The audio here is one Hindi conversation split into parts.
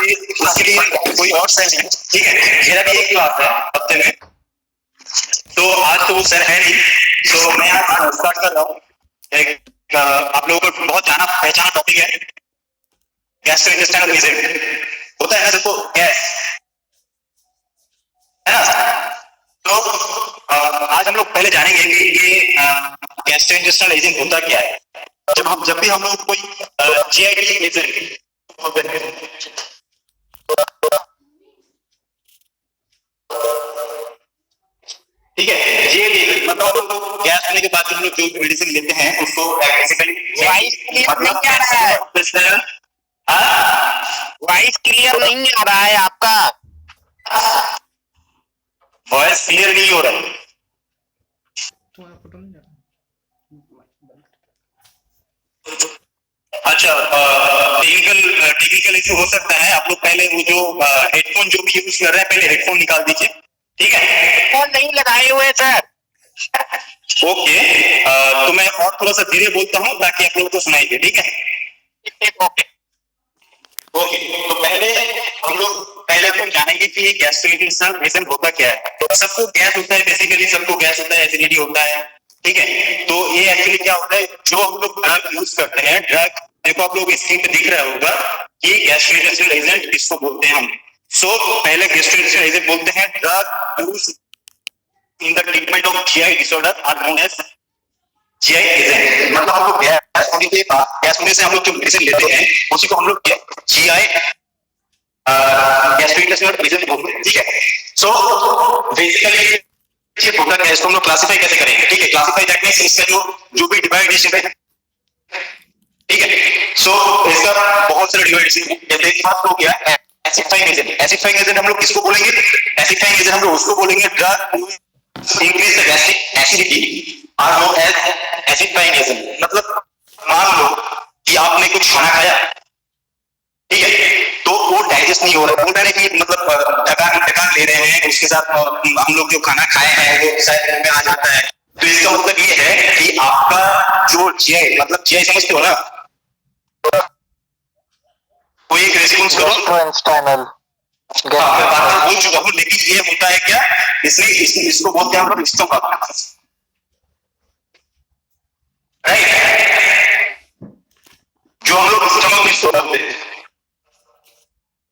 उसके लिए कोई और सर है, ठीक है। मेरा भी एक क्लास है हफ्ते में, तो आज तो वो सर है नहीं, तो मैं आज स्टार्ट कर रहा हूँ। एक आप लोगों को बहुत जाना पहचाना टॉपिक है, गैस्ट्रोइंटेस्टाइनल डिजीज होता है ना सबको, गैस है ना। तो आज हम लोग पहले जानेंगे कि ये गैस्ट्रोइंटेस्टाइनल एजेंट होता क्या है। जब भी हम लोग कोई जीआईटी एजेंट ठीक है, ये मतलब गैस होने के बाद हम लोग जो मेडिसिन लेते हैं उसको बेसिकली वॉइस क्लियर नहीं आ रहा है, वॉइस क्लियर नहीं आ रहा है आपका, वॉइस क्लियर नहीं हो रहा है। अच्छा, टेक्निकल इशू हो सकता है। आप लोग पहले वो जो हेडफोन जो भी यूज कर रहे हैं पहले हेडफोन निकाल दीजिए, ठीक है। हेडफोन नहीं लगाए हुए सर। ओके, तो मैं और थोड़ा सा धीरे बोलता हूँ ताकि आप लोगों को सुनाई दे, ठीक है। ओके ओके, तो पहले हम जानेंगे कि ये गैस्ट्रोइंटेस्टाइनल रीजन होता क्या है। सबको गैस होता है, बेसिकली सबको गैस होता है, एसिडिटी होता है, ठीक है। तो ये एक्चुअली क्या होता है, जो हम लोग ड्रग यूज करते हैं, ड्रग देखो आप लोग स्क्रीन पे दिख रहा होगा कि गैस्ट्रोइंटेस्टाइनल एजेंट इसको बोलते हैं हम। सो पहले गैस्ट्रोइंटेस्टाइनल एजेंट बोलते हैं drug use in the treatment of GI disorder are known as GI agent. मतलब हम लोग गैस होने से हम लोग जो मेडिसिन लेते हैं उसी को हम लोग जीआई गैस्ट्रोइंटेस्टाइनल एजेंट बोलते हैं, ठीक है। सो बेसिकली ये होता है, इसको हम लोग क्लासिफाई कैसे करेंगे, ठीक है। क्लासिफाई दैट मींस इसका जो भी डिवाइडेशन है, ठीक है। सो इसका बहुत सारे डिवाइडेशन है। जैसे बात हो गया एसिडिफाइंग एजेंट। एसिडिफाइंग एजेंट हम लोग किसको बोलेंगे, एसिडिफाइंग एजेंट हम लोग उसको बोलेंगे drug increase the gastric acidity are known as acidifying agent. मतलब मान लो कि आपने कुछ खाना खाया, ठीक है, तो वो डाइजेस्ट नहीं हो रहा, वो डायरेक्टली मतलब टकान ले रहे हैं, उसके साथ हम लोग जो खाना खाए हैं वो शायद मुंह में आ जाता है। तो इसका मतलब ये है कि आपका जो जीआई, मतलब जीआई समझते हो ना, कोई एक रेस्पॉन्स करो। गैस्ट्रोइंटेस्टाइनल मैं बात बोल चुका हूँ, लेकिन ये होता है क्या, इसलिए इसको बोलते हैं हम लोग स्टमक, राइट। जो हम लोग स्टमक में स्टोर होते हैं,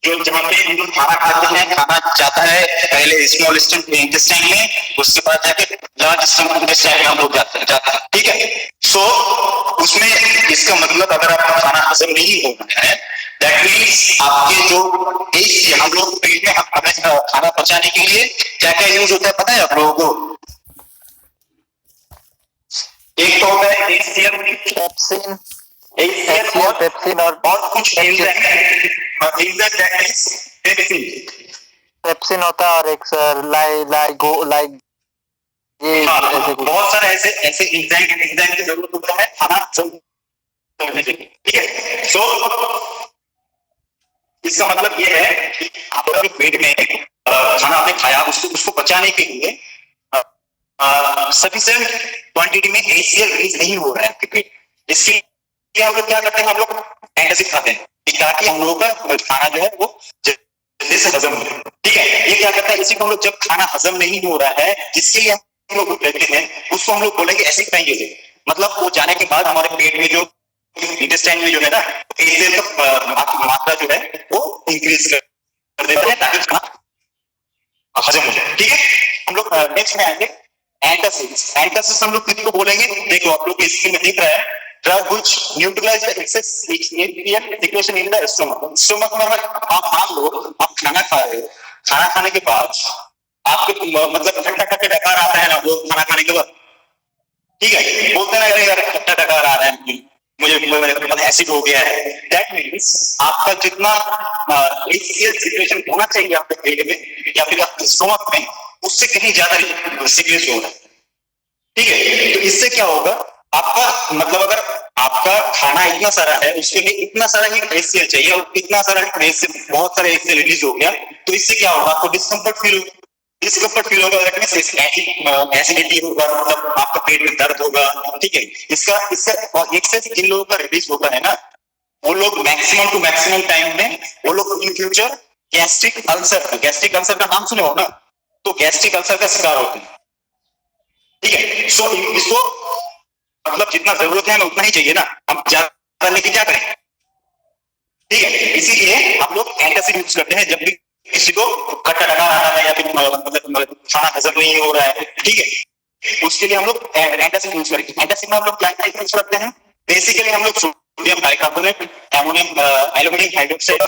जो जहाँ पे हम लोग खाना खाते हैं, खाना जाता है पहले स्मॉल इंटेस्टाइन में, उसके बाद जाके लार्ज स्टमक इंटेस्टाइन में हम लोग जाते हैं, ठीक है। सो उसमें इसका मतलब अगर आपका खाना हजम नहीं हो रहा है, दैट मींस आपके जो एक हम लोग पेट में हमें खाना पचाने के लिए क्या क्या यूज होता है पता है आप लोगों को। एक तो होता है पेप्सिन और बहुत कुछ पेप्सिन होता है, और एक सर ये बहुत सारे ऐसे एंजाइम की जरूरत होता है खाना करने के लिए, ठीक है। सो इसका मतलब ये है कि आपका जो पेट में खाना आपने खाया उसको पचाने के लिए सफिशिएंट क्वांटिटी में HCl रिलीज नहीं हो रहा है आपके पेट। इसके लिए हम लोग क्या करते हैं, हम लोग एंटासिड खाते हैं ताकि हम लोगों का खाना जो है वो जल्दी से हजम हो, ठीक है। ये क्या करता है, इसी को हम लोग जब खाना हजम नहीं हो रहा है जिसके लिए हम लोग लेते हैं उसको हम लोग बोलेंगे एसिडिफाइंग एजेंट। मतलब वो जाने के बाद हमारे पेट में जो इंटेस्टाइन में जो है ना, HCl का मात्रा जो है वो इंक्रीज कर देता है ताकि खाना हजम हो जाए, ठीक है। हम लोग नेक्स्ट में आएंगे एंटासिड्स। एंटासिड्स हम लोग किसको बोलेंगे, देखो आप लोग स्क्रीन में दिख रहा है, drug which neutralize the excess HCl secretion in the stomach. Stomach में आप मान लो आप खाना खा रहे हो, खाना खाने के बाद आपके मतलब खट्टा खट्टा डकार आता है ना वो खाना खाने के बाद, ठीक है, बोलते ना यार खट्टा डकार आ रहा है मुझे एसिड हो गया है। दैट मींस आपका जितना HCl सिक्रेशन होना चाहिए आपके पेट में या फिर आपके स्टमक में उससे कहीं ज्यादा सिक्रेशन हो रहा है, ठीक है। तो इससे क्या होगा, आपका मतलब अगर आपका खाना इतना सारा है उसके लिए इतना सारा ही HCl चाहिए और इतना सारा बहुत सारा HCl रिलीज हो गया, तो इससे क्या होगा, आपको डिस्कम्फर्ट फील होगा, एसिडिटी होगा, मतलब आपका पेट में दर्द होगा, ठीक है। इसका और एक्सेस इन लोगों का रिलीज होता है ना, वो लोग मैक्सिमम टू मैक्सिमम टाइम में वो लोग इन फ्यूचर गैस्ट्रिक अल्सर का नाम सुने हो ना, तो गैस्ट्रिक अल्सर का शिकार होते हैं। ठीक है, सो इसको मतलब जितना जरूरत है हमें उतना ही चाहिए ना, हम ज्यादा लेके क्या करें। ठीक है, इसीलिए हम लोग एंटासिड यूज करते हैं जब भी किसी को खट्टा लगा रहा है या फिर मतलब खाना हजम नहीं हो रहा है। ठीक है, उसके लिए हम लोग एंटासिड यूज करेंगे। एंटासिड में हम लोग क्या यूज करते हैं, बेसिकली हम लोग sodium bicarbonate, ammonium aluminium hydroxide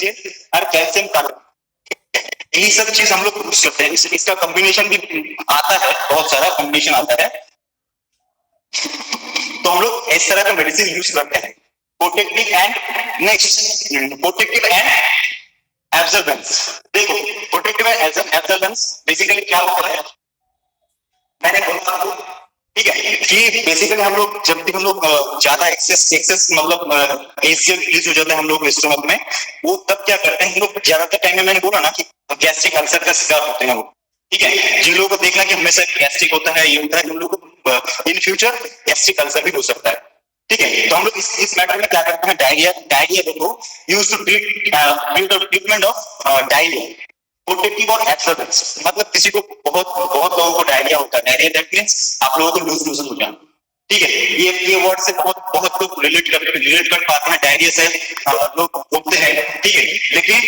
और कैल्शियम कार्बोनेट, यही सब चीज हम लोग यूज करते हैं। इसका कॉम्बिनेशन भी आता है, बहुत सारा कॉम्बिनेशन आता है। तो हम लोग इस तरह का मेडिसिन यूज करते हैं। Protective and next protective and absorbance. देखो प्रोटेक्टिव एंड एब्जॉर्बेंस बेसिकली क्या होता है, मैंने बोला आपको। ठीक है, कि बेसिकली हम लोग जब भी हम लोग ज्यादा एक्सेस मतलब एसिड रिलीज हो जाता है हम लोग स्टमक में, वो तब क्या करते हैं हम लोग ज्यादातर टाइम में, मैंने बोला ना कि गैस्ट्रिक अल्सर का शिकार होते हैं वो। ठीक है, जिन लोगों को देखना कि हमेशा गैस्ट्रिक होता है, ये होता है, उन लोगों को इन फ्यूचर गैस्ट्रिक अल्सर भी हो सकता है। ठीक है, तो हम लोग इस मैटर में क्या करते हैं, डायरिया देखो use to treatment of diarrhoea, protective और एब्जॉर्बेंस। मतलब किसी को बहुत लोगों को डायरिया होता है, डायरिया दैट मींस आप लोगों को लूज मोशन हो जाना। ठीक है, ये वर्ड से बहुत लोग रिलेट कर पाते हैं, डायरिया से लोग बोलते हैं। ठीक है, लेकिन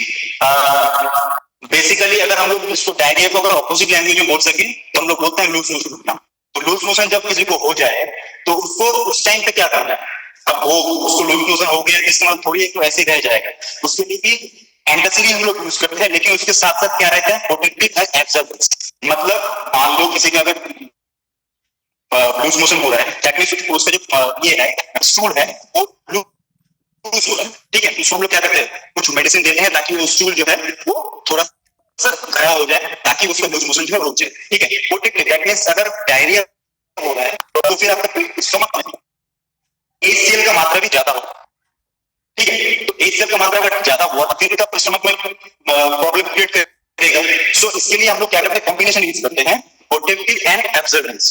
बेसिकली अगर हम लोग इसको डायरिया को अगर ऑपोजिट लैंग्वेज में बोल सके तो हम लोग बोलते हैं लूज मोशन होना। तो लूज मोशन जब किसी को हो जाए तो उसको उस टाइम पे क्या करना है, अब वो उसको लूज मोशन हो गया इस्तेमाल थोड़ी एक तो ऐसे रह जाएगा, उसके लिए भी एंटासिड हम लोग यूज करते हैं, लेकिन उसके साथ साथ क्या रहता है, प्रोटेक्टिव एंड एब्जॉर्बेंस। मतलब मान लो किसी का अगर लूज मोशन हो रहा है, दैट मींस उसका जो ये है स्टूल है वो लूज हो रहा है। ठीक है, उसको हम लोग क्या करते हैं, कुछ मेडिसिन देते हैं ताकि वो स्टूल जो है वो थोड़ा खड़ा हो जाए, ताकि उसका लूज मोशन जो है रुक जाए। ठीक है, प्रोटेक्टिव दैट मींस अगर डायरिया हो रहा है तो फिर आपका स्टमक में HCl का मात्रा भी ज्यादा होगा। ठीक है, तो HCl का मात्रा अगर ज्यादा हुआ तो फिर आपके स्टमक में प्रॉब्लम क्रिएट करेगा। सो इसके लिए हम लोग क्या करते हैं, कॉम्बिनेशन यूज करते हैं, प्रोटेक्टिव एंड एब्जॉर्बेंस।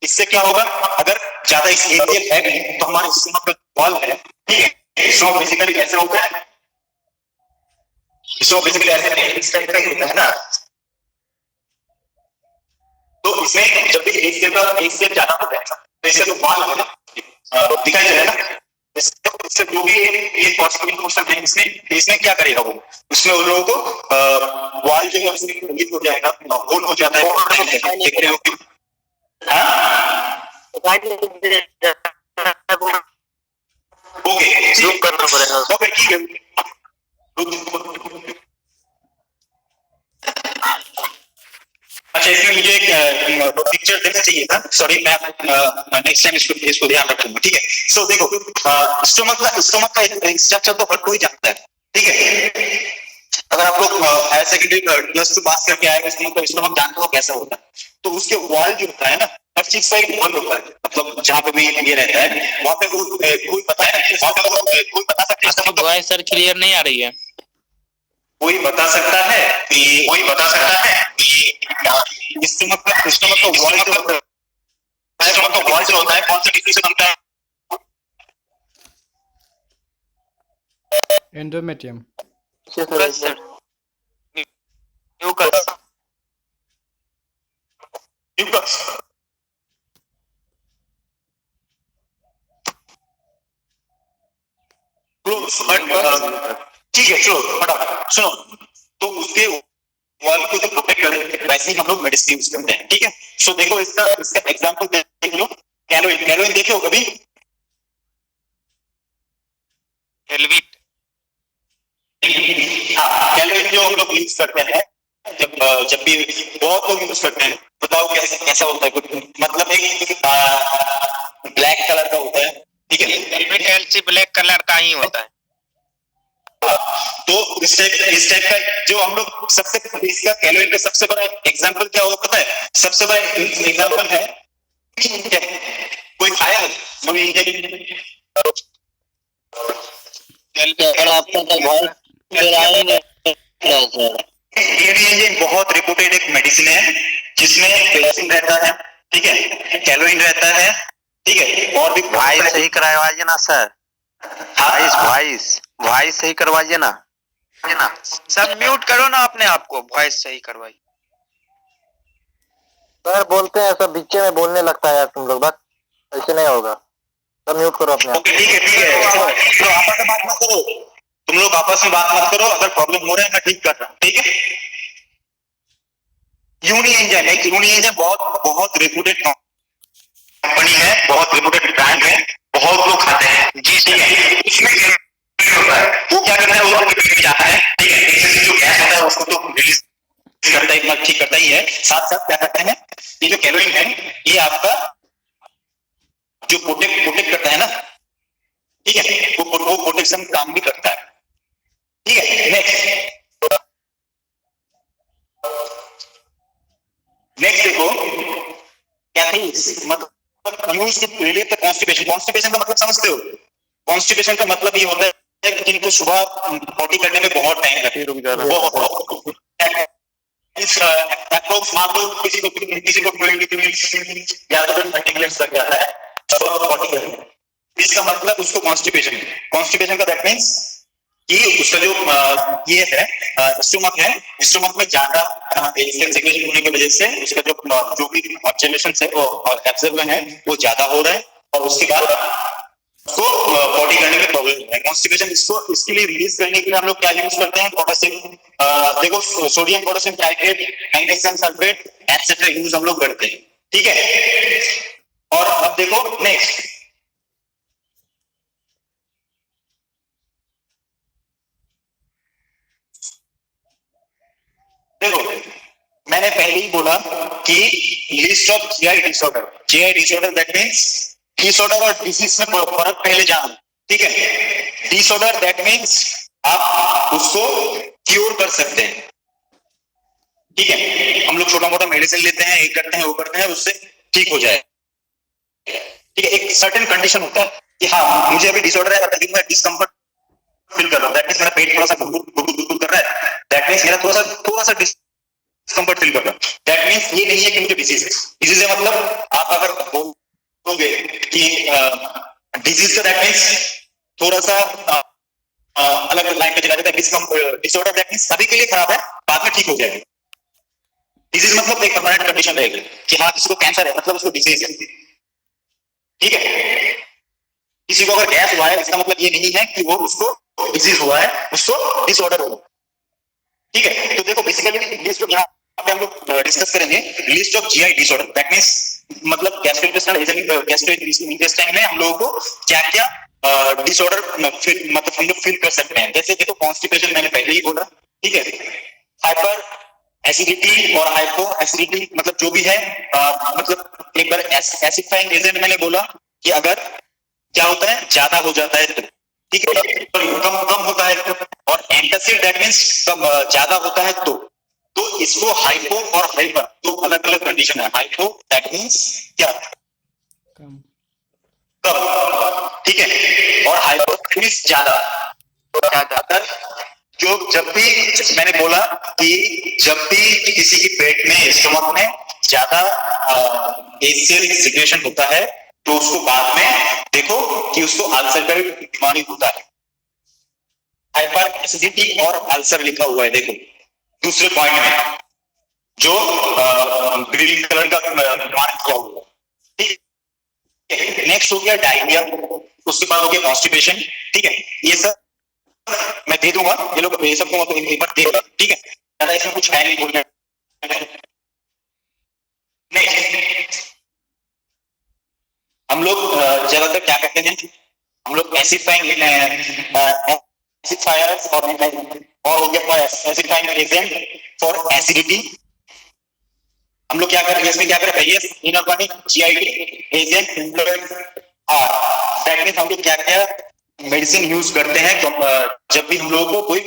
इससे क्या होगा, अगर ज्यादा HCl है भी तो हमारे स्टमक का वॉल है, ठीक है, सो बेसिकली कैसे होता है, सो बेसिकली ऐसे इस टाइप का ही होता है ना। तो इसमें जब भी HCl ज्यादा होता है तो इससे जो वॉल है दिखाई दे रहा है ना, इससे जो भी ये पॉसिबल हो सकता है, इसमें क्या करेगा वो, उसमें उन लोगों को वॉल जो है उसमें रिलीज हो जाएगा, होल हो जाता है, देख रहे हो कि ओके जूम करना पड़ेगा, ओके ठीक है। अच्छा, इसमें मुझे एक पिक्चर देना चाहिए था, सॉरी, मैं नेक्स्ट टाइम इसको ध्यान रखूंगा। ठीक है, सो देखो स्टमक का स्ट्रक्चर तो हर कोई जानता है। ठीक है, अगर आप लोग हायर सेकेंडरी प्लस टू पास करके आए तो स्टमक जानते हो कैसा होता है, तो उसके वॉल जो होता है ना, हर चीज का एक वॉल होता है, मतलब जहाँ पे भी ये रहता है वहां पे कोई पता है, वहां पे कोई बता सकता है, सर क्लियर नहीं आ रही है, कोई बता सकता है कि स्टमक का वॉल जो होता है कौन से टिश्यू से बनता है? एंडोमेट्रियम। सर म्यूकस, ठीक है, चलो फटाफट सुनो, तो उसके वॉल को जो प्रोटेक्ट करे वैसे ही हम लोग मेडिसिन यूज करते हैं। ठीक है, सो देखो इसका एग्जांपल देख लो, कैलोइन देखे हो कभी? हेलविट, हाँ, कैलोइन जो हम लोग यूज करते हैं, जब भी बहुत लोग यूज करते हैं, बताओ कैसा होता है, कुछ मतलब एक ब्लैक कलर का होता है। ठीक है, हेलविट एलसी ब्लैक कलर का ही होता है। तो इस टाइप का जो हम लोग सबसे इसका कैलोइन का सबसे बड़ा एग्जांपल क्या होगा पता है, सबसे बड़ा एग्जांपल है कोई खाया बहुत रिपोर्टेड एक मेडिसिन है जिसमें कैल्शियम रहता है, ठीक है, कैलोइन रहता है, ठीक है, और भी भाई सही कराया ना सर। वॉइस वॉइस वॉइस सही करवाइए ना। सब म्यूट करो ना अपने आप को, वॉइस सही करवाइए। सर बोलते हैं सब बीच में बोलने लगता है यार तुम लोग, बस ऐसे नहीं होगा। सब म्यूट करो अपने आप। ओके ठीक है ठीक है। तो आपस में बात मत करो, तुम लोग आपस में बात मत करो। अगर प्रॉब्लम हो रहा है मैं ठीक कर रहा हूँ, ठीक है। यूनी इंजन, एक यूनी इंजन बहुत बहुत रेपुटेड कंपनी है, बहुत रेपुटेड ब्रांड है, बहुत लोग खाते हैं जी, ठीक है। उसमें होता है वो क्या करता है, वो आपके पेट में जाता है, ठीक है। इससे जो गैस होता है उसको तो रिलीज करता है, इतना ठीक करता ही है। साथ साथ क्या करता है, ये जो कैलोरीन है ये आपका जो प्रोटेक्ट करता है ना, ठीक है, वो प्रोटेक्शन काम भी करता है, ठीक है। नेक्स्ट देखो क्या थी, मतलब use to relieve the constipation. Constipation का मतलब समझते हो? कॉन्स्टिपेशन का मतलब ये होता है कि जिनको सुबह पॉटी करने में बहुत टाइम लगता है, अप्रोक्स मान लो किसी को 20 मिनट या तो 30 मिनट्स लग जाता है पॉटी करने में। इसका मतलब उसको कॉन्स्टिपेशन है। कॉन्स्टिपेशन का दैट मींस कि उसका जो ये है स्टमक है, स्टमक में ज्यादा सेक्रेशन होने की वजह से उसका जो भी ऑब्जर्वेशन है वो एब्जॉर्बन है वो ज्यादा हो रहा है, और उसके बाद उसको बॉडी करने में प्रॉब्लम है। कॉन्स्टिपेशन इसको इसके लिए रिलीज करने के लिए हम लोग क्या यूज करते हैं, पोटेशियम, देखो sodium potassium titrate, magnesium sulphate etcetera use हम लोग करते हैं, ठीक है। और अब देखो नेक्स्ट, देखो मैंने पहले ही बोला कि list of GI disorder, GI disorder that means disorder और डिसीज में फर्क पहले जानो, ठीक है। डिसऑर्डर दैट मींस आप उसको क्योर कर सकते हैं, ठीक है। हम लोग छोटा मोटा मेडिसिन लेते हैं, एक करते हैं वो करते हैं, उससे ठीक हो जाए, ठीक है। एक सर्टेन कंडीशन होता है कि हाँ मुझे अभी डिसऑर्डर है, लेकिन मैं डिस्कम्फर्ट फील कर रहा हूँ, दैट मींस मेरा पेट थोड़ा सा गुड़गुड़ कर रहा है, दैट मींस मेरा थोड़ा सा डिस्कम्फर्ट फील कर रहा हूँ, दैट मींस ये नहीं है कि मुझे डिजीज है। डिजीज है मतलब आप अगर बोलोगे कि डिजीज का दैट मींस थोड़ा सा अलग अलग लाइन पे चला जाता है। डिसऑर्डर दैट मींस अभी के लिए खराब है, बाद में ठीक हो जाएगा। डिजीज मतलब एक परमानेंट कंडीशन रहेगी कि हाँ किसी को कैंसर है मतलब उसको डिजीज है, ठीक है। किसी को अगर गैस हुआ है इसका मतलब ये नहीं है कि वो उसको डिजीज हुआ है, उसको डिसऑर्डर हुआ, ठीक है। तो देखो बेसिकली लिस्ट जो यहाँ पे हम लोग डिस्कस करेंगे, list of GI disorder that means मतलब गैस्ट्रोइंटेस्टाइनल इंटेस्टाइन में हम लोगों को क्या क्या डिसऑर्डर मतलब हम लोग फील कर सकते हैं। जैसे देखो कॉन्स्टिपेशन मैंने पहले ही बोला, ठीक है। हाइपर एसिडिटी और हाइपो एसिडिटी मतलब जो भी है मतलब एक बार एसिडिफाइंग एजेंट मैंने बोला कि अगर क्या होता है ज्यादा हो जाता है तो, ठीक है, कम होता है तो, और एंटासिड दैट मींस कम ज्यादा होता है तो इसको हाइपो और हाइपर तो अलग अलग कंडीशन है। हाइपो दैट मींस क्या, कम, ठीक है, और हाइपर मींस ज्यादा। जो जब भी मैंने बोला कि जब भी किसी की पेट में स्टमक में ज्यादा एसिड सिक्रेशन होता है तो उसको बाद में देखो कि उसको अल्सर का बीमारी होता है। हाइपर एसिडिटी और अल्सर लिखा हुआ है देखो दूसरे पॉइंट में जो ग्रीन कलर का मार्क किया हुआ है, ठीक है। नेक्स्ट हो गया डायरिया, उसके बाद हो गया कॉन्स्टिपेशन, ठीक है। ये सब मैं दे दूंगा, ये लोग ये सब को एक बार दे दूंगा, ठीक है। ज्यादा इसमें कुछ है नहीं बोलने। हम लोग ज्यादातर क्या करते हैं, हम लोग एसिडिफाइंग एसिडिफायर्स और हो गया एसिडिफाइंग एजेंट फॉर एसिडिटी। हम लोग क्या करें इसमें, क्या करें inorganic GID agent influence that means हम लोग क्या क्या मेडिसिन यूज करते हैं तो जब भी हम लोगों को कोई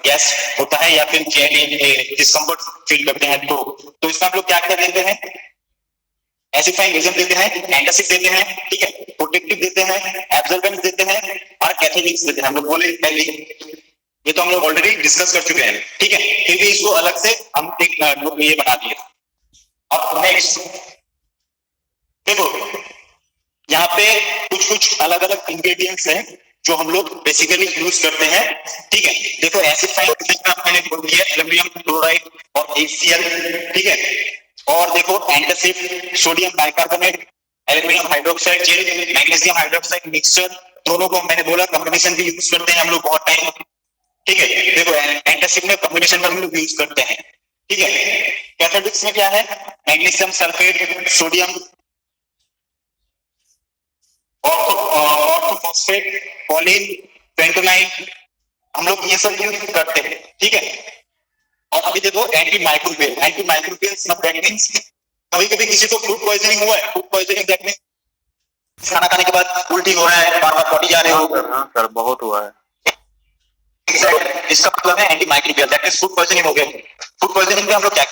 गैस होता है या फिर जीआईडी डिस्कम्फर्ट फील करते हैं तो इसमें हम लोग क्या क्या देते हैं, एसिडिफाइंग एजेंट देते हैं, एंटासिड देते हैं, ठीक है, प्रोटेक्टिव देते हैं, एब्जॉर्बेंट देते हैं और कैथोलिक्स देते हैं। हम लोग बोले पहले ये तो हम लोग ऑलरेडी डिस्कस कर चुके हैं, ठीक है। फिर भी इसको अलग से हम एक ये बना दिए। अब नेक्स्ट देखो यहाँ पे कुछ अलग अलग इंग्रेडिएंट्स हैं जो हम लोग बेसिकली यूज करते हैं। ठीक है, देखो एसिड साइन मैंने बोल दिया, एल्यूमिनियम क्लोराइड और HCl। ठीक है, और देखो antacid, sodium bicarbonate, aluminium hydroxide gel, magnesium hydroxide mixture, दोनों को मैंने बोला कॉम्बिनेशन भी यूज करते हैं हम लोग बहुत टाइम। ठीक है, देखो एंटासिड में कॉम्बिनेशन में हम लोग यूज करते हैं। ठीक है, कैथोडिक्स में क्या है, मैग्नीशियम सल्फेट, सोडियम ऑर्थोफॉस्फेट, पॉलिन, पेंटोनाइन, हम लोग ये सब यूज करते हैं। ठीक है, और अभी देखो एंटी माइक्रोबियल दैट मींस कभी कभी किसी को फूड पॉइजनिंग हुआ है, फूड पॉइजनिंग दैट मींस खाना खाने के बाद उल्टी हो रहा है, बार बार पॉटी जा रहे हो। हाँ सर, बहुत हुआ है। इसका मतलब है anti microbial that means food poisoning हो गया। फूड पॉइजनिंग में हम लोग क्या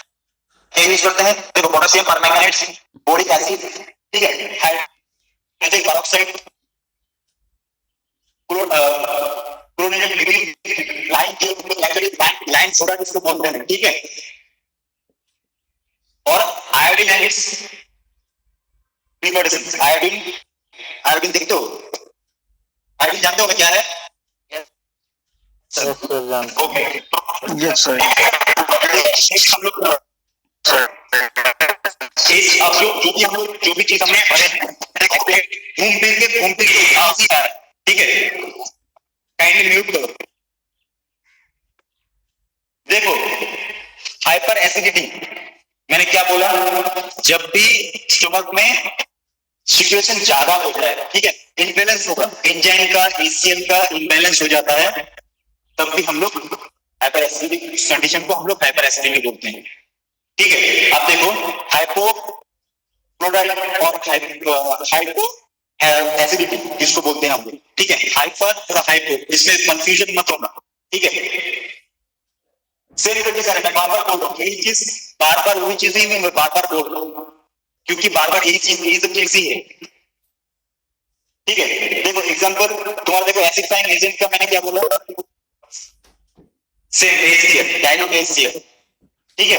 यूज करते हैं, देखो पोटेशियम परमैंगनेट, बोरिक एसिड, ठीक है, hydrogen peroxide, chlorinated liquid, lime soda जिसको बोलते हैं। ठीक है, और आयोडीन एंड इट्स प्रीमेडिसिन। आयोडीन देखते हो, आयोडीन जानते हो क्या है? यस सर, जानते ओके, यस सर। हम लोग अब जो भी चीज हमने घूमते ठीक है, काइंडली म्यूट करो। देखो हाइपर एसिडिटी, मैंने क्या बोला, जब भी स्टमक में सिचुएशन ज्यादा हो जाए, ठीक है, इम्बैलेंस होगा, एंजाइम का HCl का इम्बैलेंस हो जाता है, तब भी हम लोग हाइपर एसिडिटी कंडीशन को हम लोग हाइपर एसिडिटी बोलते हैं। ठीक है, अब देखो हाइपोक्लोराइड और हाइपो एसिडिटी जिसको बोलते हैं हम लोग। ठीक है, हाइपर और हाइपो, इसमें कंफ्यूजन मत होना। ठीक है, सेम करके सर मैं बार बार बोल रहा हूँ, यही चीज बार बार वही चीज ही मैं बार बार बोल रहा हूँ, क्योंकि बार बार यही चीज यही सब चीज ही है। ठीक है, देखो एग्जांपल तुम्हारा, देखो एसिड साइन एजेंट का मैंने क्या बोला, सेम HCl, डाइल्यूट HCl। ठीक है,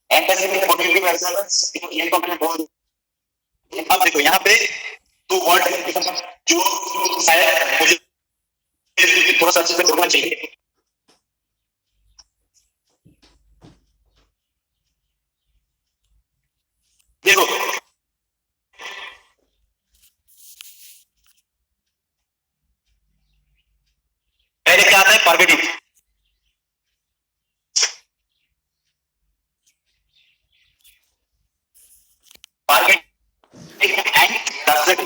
एंटासिड में पॉजिटिव एल्साइलस, ये तो मैंने बोल। अब देखो यहाँ पे दो वर्ड है जो शायद मुझे थोड़ा सा अच्छे से बोलना चाहिए। देखो पहले क्या आता है, पार्गेटिव, एंड टॉक्सिक।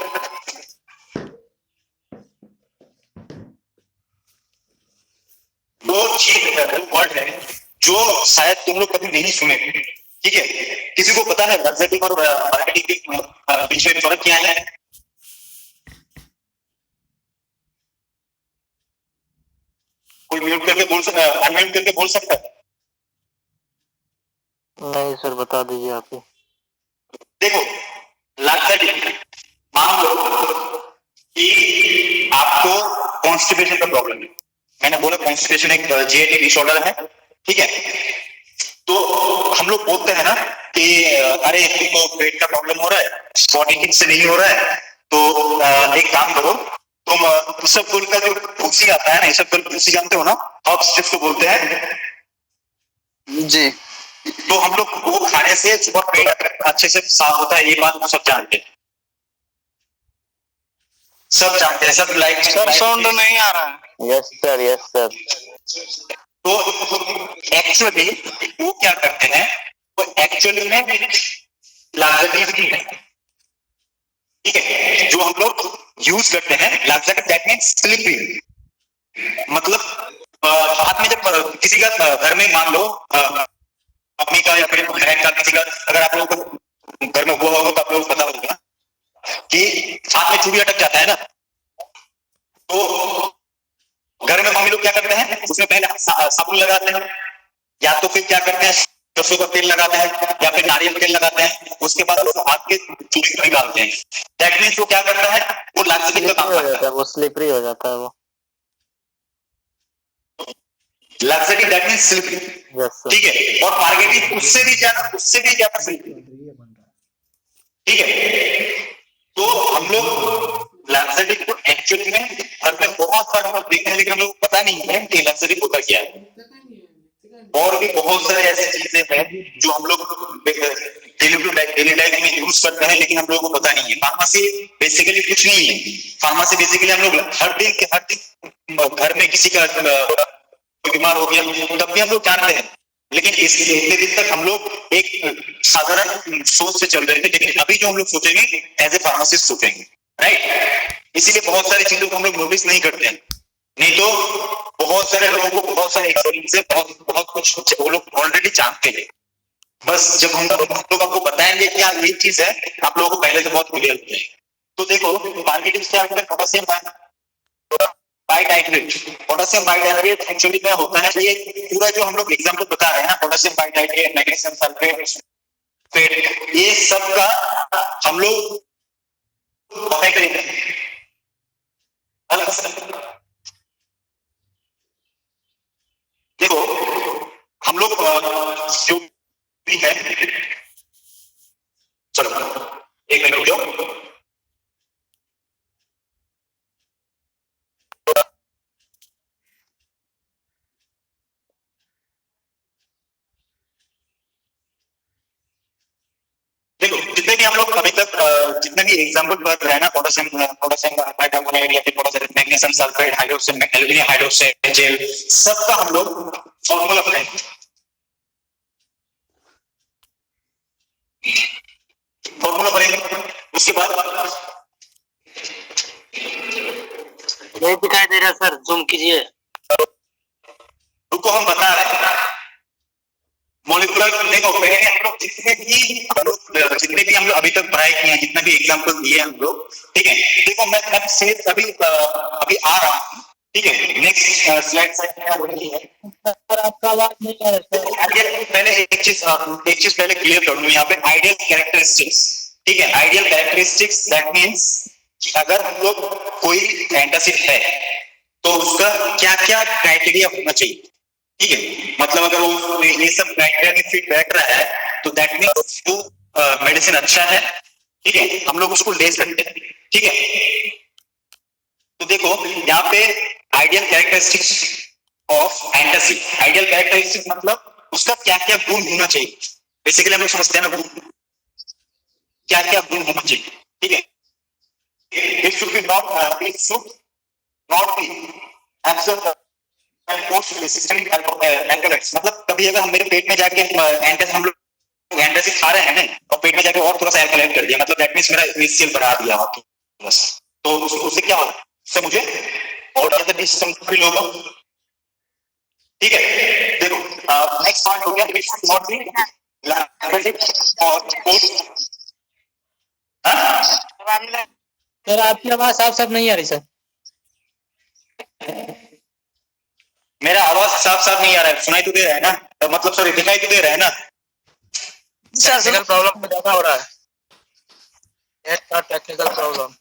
दो चीज वर्ड है जो शायद तुम लोग कभी नहीं सुने। ठीक है, किसी को पता है लग्जरी और मार्केटिंग के बीच में फर्क क्या है? कोई म्यूट करके बोल सकता है, अनम्यूट करके बोल सकता है? नहीं सर, बता दीजिए आप ही। देखो लग्जरी, मान लो कि आपको कॉन्स्टिपेशन का प्रॉब्लम है, मैंने बोला कॉन्स्टिपेशन एक GI डिसऑर्डर है। ठीक है, तो हम लोग बोलते हैं ना कि अरे तुमको पेट का प्रॉब्लम हो रहा है, बॉडी ठीक से नहीं हो रहा है, तो एक काम करो, तुम इसबगोल का जो भूसी आता है ना, इसबगोल भूसी जानते हो ना, हर्ब्स जिसको बोलते हैं जी, तो हम लोग वो खाने से सुबह पेट अच्छे से साफ होता है, ये बात सब जानते हैं, सब जानते हैं, सब लाइक। सर साउंड नहीं आ रहा है। Yes sir, yes sir. तो एक्चुअली वो क्या करते हैं, वो एक्चुअली में लाक्सेटिव है। ठीक है, जो हम लोग यूज करते हैं लाक्सेटिव दैट मींस स्लिपरी, मतलब हाथ में जब किसी का घर में मान लो मम्मी का या फिर बहन का किसी का, अगर आप लोगों को घर में हुआ होगा तो आप लोगों को पता होगा कि हाथ में चूड़ी अटक जाता है ना, तो घर में मम्मी लोग क्या करते हैं, उसमें पहले साबुन लगाते हैं, या तो फिर क्या करते हैं सरसों का तेल लगाते हैं या फिर नारियल तेल लगाते हैं, उसके बाद उसको हाथ के चूड़ी को निकालते हैं। दैट मींस वो क्या करता है, वो लाक्सेटिव का काम करता है, वो स्लिपरी हो जाता है वो। Laxative that means slippery. Yes sir. ठीक है, और पार्गेटिव उससे भी ज्यादा स्लिपरी। ठीक है, तो हम लोग लग्जरी फूड एक्चुअली में घर में बहुत सारा हम देखते हैं, लेकिन हम लोग को पता नहीं है कि लग्जरी फूड का क्या है। और भी बहुत सारे ऐसी चीजें हैं जो हम लोग डेली लाइफ में यूज करते हैं, लेकिन हम लोगों को पता नहीं है। फार्मेसी बेसिकली कुछ नहीं है। फार्मेसी बेसिकली हम लोग हर दिन घर में किसी का बीमार हो गया तब भी हम लोग जानते हैं, लेकिन इतने दिन तक हम लोग एक साधारण सोच से चल रहे थे, लेकिन अभी जो हम लोग सोचेंगे एज ए फार्मासिस्ट सोचेंगे, राइट। इसीलिए बहुत सारी चीजों को हम लोग नोटिस नहीं करते हैं, नहीं तो बहुत सारे लोगों को बहुत सारे एक्सपीरियंस से बहुत कुछ वो लोग ऑलरेडी जानते हैं। बस जब हम लोग आपको बताएंगे कि हाँ ये चीज है, आप लोगों को पहले से बहुत क्लियर हो जाएगी। तो देखो मार्केटिंग क्या होता है, पोटेशियम बाइटाइट्रेट। पोटेशियम बाइटाइट्रेट एक्चुअली क्या होता है, ये पूरा जो हम लोग एग्जांपल बता रहे हैं ना, पोटेशियम बाइटाइट्रेट, मैग्नीशियम सल्फेट, ये सब का हम लोग अप्लाई करेंगे अलग से। देखो हम लोग जो भी है, चलो एक मिनट रुक जाओ। देखो जितने भी हम लोग अभी तक जितने भी एग्जांपल पढ़ रहे हैं ना, पोटेशियम बाइकार्बोनेट या फिर potassium magnesium sulphate, hydroxide aluminium hydroxide gel, सबका हम लोग फॉर्मूला पढ़ेंगे। फॉर्मूला पढ़ेंगे, उसके बाद नहीं दिखाई दे रहा सर, जूम कीजिए। रुको हम बता रहे हैं मॉलिक्यूलर। देखो पहले हम लोग जितने भी हम लोग अभी तक पढ़ाई किए हैं, जितना भी एग्जांपल दिए हम लोग, ठीक है। देखो मैं सिर्फ अभी आ रहा हूँ, ठीक है। नेक्स्ट स्लाइड है सर आपका आवाज नहीं आ रहा है। पहले एक चीज पहले क्लियर कर दूं यहाँ पे, आइडियल कैरेक्टरिस्टिक्स, ठीक है। आइडियल कैरेक्टरिस्टिक्स दैट मींस अगर हम लोग कोई एंटासिड है तो उसका क्या क्या क्राइटेरिया होना चाहिए, ठीक है। मतलब अगर वो ये सब क्राइटेरिया में फिट बैठ रहा है तो दैट मींस वो मेडिसिन अच्छा है, ठीक है। हम लोग उसको ले सकते हैं, ठीक है। तो देखो यहाँ पे ideal characteristics of antacid, ideal characteristics मतलब उसका क्या क्या गुण होना चाहिए। बेसिकली हम लोग समझते हैं ना क्या क्या गुण होना चाहिए, ठीक है। It should not be absorb post resistant alkaloids. मतलब कभी अगर हम मेरे पेट में जाके हम लोग एंटासिड खा रहे हैं ना और पेट में जाके और थोड़ा सा एल्कलाइड कर दिया, मतलब दैट मींस मेरा HCl बढ़ा दिया बस, तो उससे क्या होगा, उससे मुझे और ज्यादा डिस्कम्फर्ट होगा, ठीक है। देखो नेक्स्ट पॉइंट हो गया, it should not be lactic और पोस्ट। सर आपकी आवाज साफ साफ नहीं आ रही सर। मेरा आवाज साफ साफ नहीं आ रहा है, सुनाई तो दे रहा है ना, मतलब सॉरी दिखाई तो दे रहा है ना। टेक्निकल प्रॉब्लम ज्यादा हो रहा है, टेक्निकल प्रॉब्लम।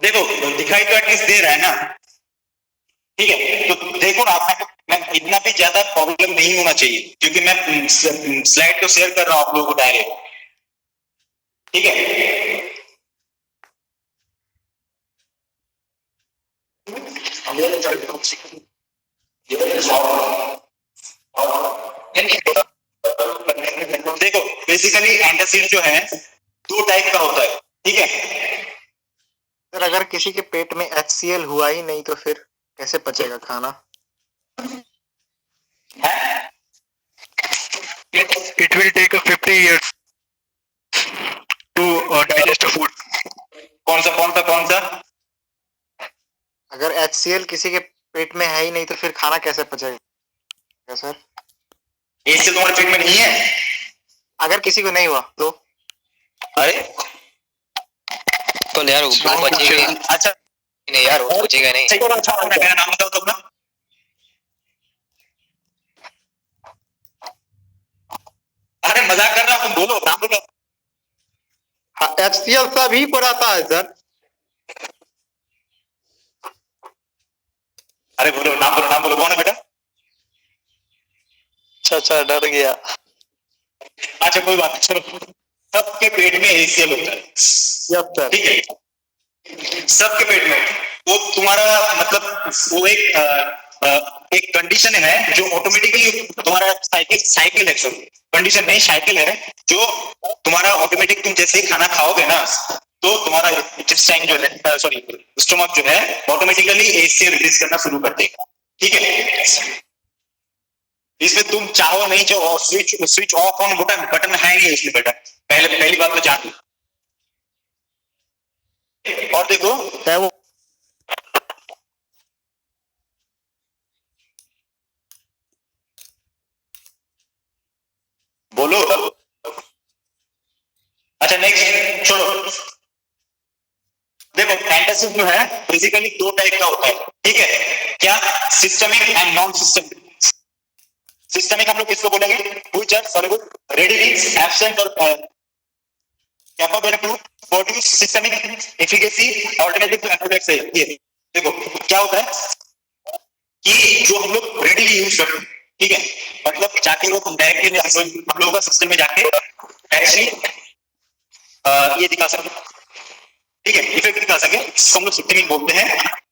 देखो दिखाई तो एटलीस्ट दे रहा है ना, ठीक है। तो देखो ना मैं इतना भी ज्यादा प्रॉब्लम नहीं होना चाहिए, क्योंकि मैं स्लाइड तो शेयर कर रहा हूं आप लोगों को डायरेक्ट, ठीक है। देखो बेसिकली एंटासिड जो है 2 टाइप का होता है, ठीक है। सर अगर किसी के पेट में HCl हुआ ही नहीं तो फिर कैसे पचेगा खाना? It will take 50 years to digest a food. कौन सा? अगर HCl किसी के पेट में है ही नहीं तो फिर खाना कैसे पचेगा सर? इससे तुम्हारे पेट में नहीं है? अगर किसी को नहीं हुआ तो? अरे तो यार वो बचेगा अच्छा नहीं यार, वो बचेगा नहीं। अच्छा मेरा नाम बताओ तो अपना। मजाक कर रहा हूँ, तुम बोलो, नाम बोलो। HCl सभी पर आता है सर। अरे बोलो, नाम बोलो, नाम बोलो, कौन है बेटा? अच्छा डर गया। अच्छा कोई बात नहीं, चलो। सबके पेट में HCl होता है, यस सर। ठीक है, सबके पेट में। वो तुम्हारा मतलब वो एक कंडीशन है जो ऑटोमेटिकली तुम्हारा साइकिल है, कंडीशन नहीं, साइकिल है जो तुम्हारा ऑटोमेटिक, तुम जैसे ही खाना खाओगे ना तो तुम्हारा इंटेस्टाइन जो है, सॉरी स्टोमक जो है ऑटोमेटिकली HCl रिलीज करना शुरू कर देगा, ठीक है। इसमें तुम चाहो नहीं चाहो, स्विच ऑफ ऑन बटन है नहीं इसमें बेटा, पहली बात तो जान लो। और देखो है वो बोलो। अच्छा नेक्स्ट छोड़ो। देखो एंटासिड जो है बेसिकली दो टाइप का होता है, ठीक है, क्या? Systemic and non systemic. Systemic हम लोग किसको बोलेंगे? Which are soluble, readily absent और capable to produce systemic efficacy alternative to antibiotics है। ये देखो क्या होता है कि जो हम लोग रेडीली यूज करते हैं, ठीक है, मतलब जाके लोग डायरेक्टली हम लोगों का सिस्टम में जाके डायरेक्टली ये दिखा सकते, ठीक है, इफेक्ट दिखा सके, इसको हम लोग सिस्टमिक बोलते हैं।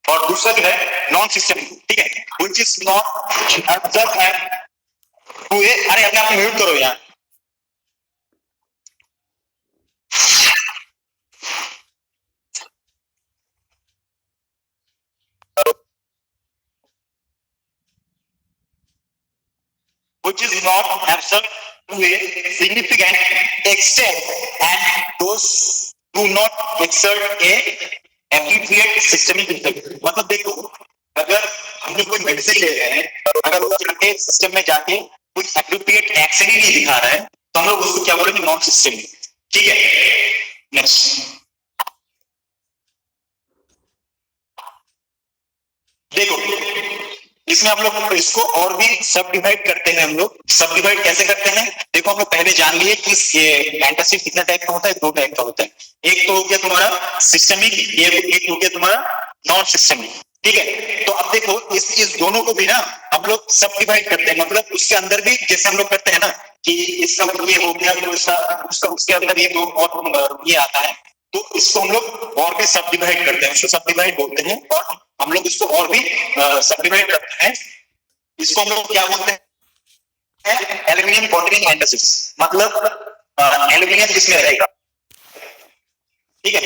और दूसरा जो है नॉन सिस्टमिक, ठीक है, which is not observe and हुए। अरे अपने आप म्यूट करो यार। Which is not absent to a significant extent, and those do not exert a appropriate systemic effect। मतलब देखो, अगर हम लोग कोई मेडिसिन ले रहे हैं, अगर वो जाके सिस्टम में जाके कोई एप्रोप्रिएट एक्शन ही नहीं दिखा रहा है तो हम लोग उसको क्या बोलेंगे? नॉन सिस्टमिक, ठीक है। नेक्स्ट देखो, इसमें हम लोग इसको और भी सब डिवाइड करते हैं। हम लोग सब डिवाइड कैसे करते हैं? देखो हम लोग पहले जान लिए कि ये एंटासिड कितना टाइप का होता है, दो टाइप का होता है। एक तो हो गया तुम्हारा सिस्टमिक, एक हो गया तुम्हारा नॉन सिस्टमिक, ठीक है। तो अब देखो इस दोनों को भी ना हम लोग सब डिवाइड करते हैं, मतलब उसके अंदर भी जैसे हम लोग करते हैं ना कि इसका ये हो गया तो उसका उसके अंदर ये दो और ये आता है, तो इसको हम लोग और भी सब डिवाइड करते हैं, उसको सब डिवाइड बोलते हैं। और हम लोग इसको और भी सब डिवाइड करते हैं, इसको हम लोग क्या बोलते हैं? एल्यूमिनियम कंटेनिंग एंटासिड्स, मतलब एल्यूमिनियम जिसमें रहेगा, ठीक है।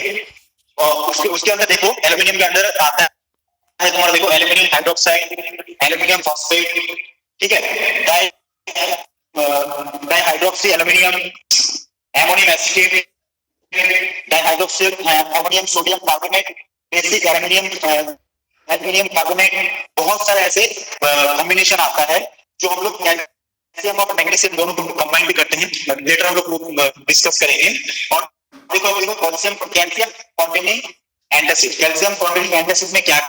और उसके अंदर देखो एल्यूमिनियम के अंदर आता है तुम्हारा, देखो एल्यूमिनियम हाइड्रोक्साइड, एल्यूमिनियम फॉस्फेट, ठीक है, dihydroxy aluminium, ammonium acetate, dihydroxy ammonium sodium carbonate, basic aluminium carbonate, बहुत सारे ऐसे कॉम्बिनेशन आता है जो हम लोग कैल्शियम और मैग्नीशियम दोनों को कंबाइन भी करते हैं, लेटर हम लोग डिस्कस करेंगे। और देखो calcium containing antacid, calcium containing antacid में क्या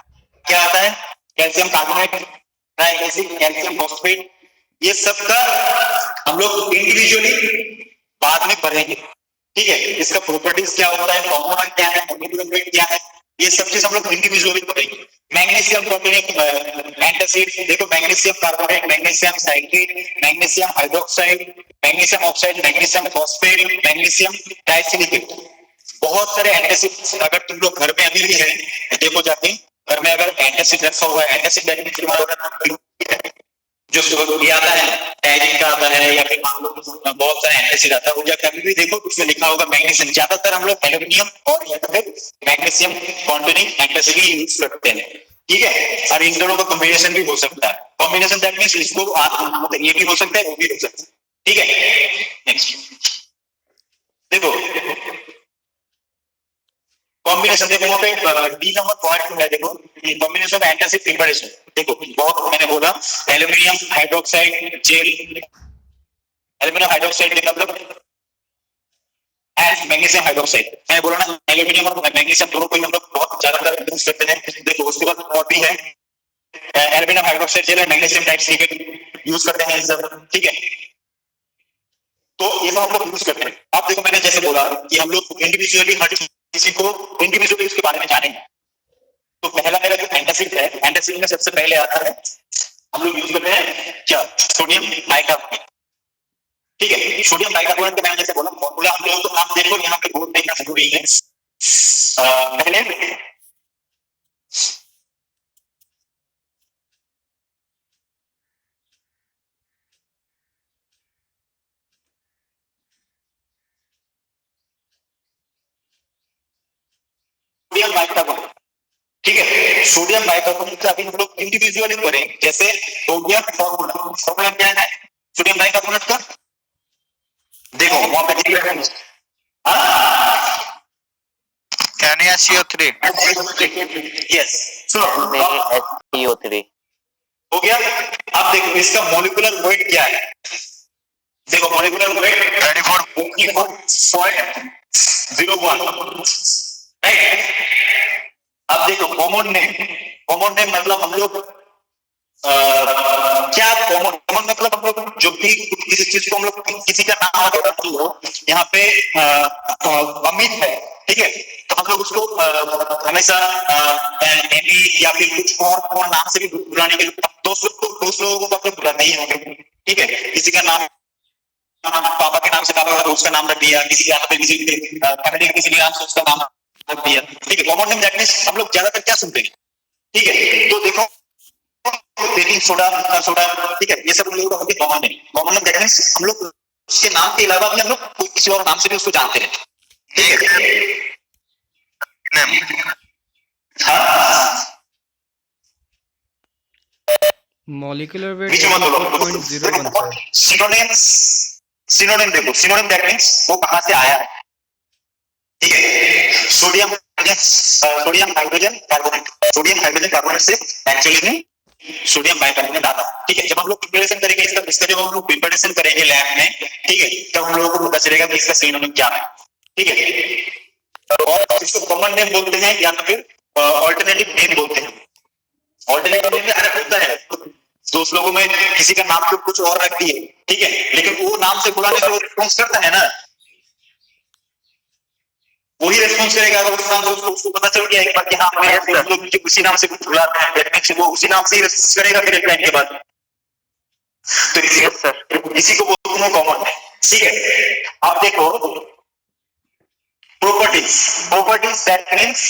क्या आता है? Calcium carbonate, triglyceride, calcium phosphate, ये सब का हम लोग इंडिविजुअली बाद में पढ़ेंगे, ठीक है। इसका प्रॉपर्टीज क्या होता है, फॉर्मूला क्या है, मोलिक्यूलर क्या है, ये सब चीज हम लोग इंडिविजुअली पढ़ेंगे। मैग्नीशियम कंटेनिंग एंटासिड, देखो magnesium carbonate, magnesium citrate, magnesium hydroxide, magnesium oxide, magnesium phosphate, magnesium trisilicate, बहुत सारे एंटासिड अगर तुम लोग घर में अभी भी है, देखो जाके घर में अगर एंटासिड रखा हुआ है, एंटासिड जो ये आता है टैगिंग का आता है, या फिर मान लो बहुत सारे एंटासिड आता है, वो जाके अभी भी देखो उसमें लिखा होगा मैग्नीशियम। ज्यादातर हम लोग एल्यूमिनियम और या फिर मैग्नीशियम कंटेनिंग एंटासिड ही यूज करते हैं, ठीक है। और इन दोनों का कॉम्बिनेशन भी हो सकता है, कॉम्बिनेशन दैट मींस इसको मतलब ये भी हो सकता है, वो भी हो सकता है, ठीक है। नेक्स्ट देखो कॉम्बिनेशन, देखो वहां पे डी नंबर पॉइंट है, देखो कॉम्बिनेशन ऑफ एंटासिड प्रिपरेशन। देखो बहुत मैंने बोला aluminium hydroxide gel, aluminium hydroxide मतलब एंड मैग्नीशियम हाइड्रोक्साइड, मैंने बोला ना एल्यूमिनियम और मैग्नीशियम दोनों को हम लोग बहुत ज्यादातर यूज करते हैं। देखो उसके बाद और भी है aluminium hydroxide gel, magnesium type use करते हैं सब, ठीक है। तो ये सब हम लोग यूज करते हैं। आप देखो मैंने जैसे बोला कि हम लोग इंडिविजुअली हर किसी को इंडिविजुअली उसके बारे में जानेंगे। तो पहला मेरा जो एंटासिड है, एंटासिड में सबसे पहले आता है, हम लोग यूज करते हैं क्या, सोडियम बाइकार्बोनेट। ठीक है, सोडियम बाइकार्बोनेट का मैंने जैसे बोला फॉर्मूला हम लोग, तो आप देखो यहाँ पे बोर्ड देखना जरूरी है। पहले सोडियम बाइकार्बोनेट, ठीक है, सोडियम बाइकार्बोनेट का अभी हम लोग इंडिविजुअली करेंगे। जैसे हो गया फॉर्मूला, फॉर्मूला क्या है सोडियम बाइकार्बोनेट का, देखो वहां पे दिख रहा है, हाँ NaCO3। यस, सुनो CO3 हो गया। अब देखो इसका मॉलिक्यूलर वेट क्या है, देखो मॉलिक्यूलर वेट 34.01, राइट। अब देखो कॉमन नेम मतलब हम लोग क्या, कॉमन मतलब हम लोग जो भी किसी चीज को हम लोग किसी का नाम अगर रखते हो, यहाँ पे अमित है, ठीक है, तो हम लोग उसको हमेशा एमी या फिर कुछ और नाम से भी बुलाने के लिए, दोस्त लोगों को तो आप लोग बुलाते ही होंगे, ठीक है। किसी का नाम पापा के नाम से पापा का उसका नाम रख दिया, किसी यहाँ पे किसी फैमिली के किसी के नाम से उसका नाम रख दिया, ठीक है। कॉमन नेम दैट मींस हम लोग ज्यादातर क्या सुनते हैं, ठीक है। तो देखो बेकिंग सोडा, ठीक है, ये सब हम लोगों का common name. Common name that means हम लोग उसके नाम के अलावा भी हम लोग किसी और नाम से भी उसको जानते हैं, ठीक है। हाँ मॉलिक्यूलर वेट बीच में मत बोलो। 0.01 सर। सिनोनिम देखो, सिनोनिम दैट मींस वो कहां से आया है, ठीक है। सोडियम हाइड्रोजन कार्बोनेट से एक्चुअली में सोडियम बाइकार्बोनेट आता है, ठीक है। जब हम लोग प्रिपरेशन करेंगे इसका जब हम लोग प्रिपरेशन करेंगे लैब में, ठीक है, तब हम लोगों को पता चलेगा कि इसका सिनोनिम क्या है, ठीक है। और इसको कॉमन नेम बोलते हैं या फिर ऑल्टरनेटिव नेम बोलते हैं। ऑल्टरनेटिव नेम में अरे होता है दोस्त लोगों में किसी का नाम कुछ और रख दिए, ठीक है, लेकिन वो नाम से बुलाने से वो रिस्पॉन्स करता है ना, वही रिस्पॉन्स करेगा अगर उस नाम से उसको पता चल गया एक बार कि हाँ हम लोग उसी नाम से कुछ बुलाते हैं, वो उसी नाम से ही रिस्पॉन्स करेगा फिर एक टाइम के बाद। तो इसी को बोलते हैं कॉमन, ठीक है। आप देखो प्रॉपर्टीज दैट मींस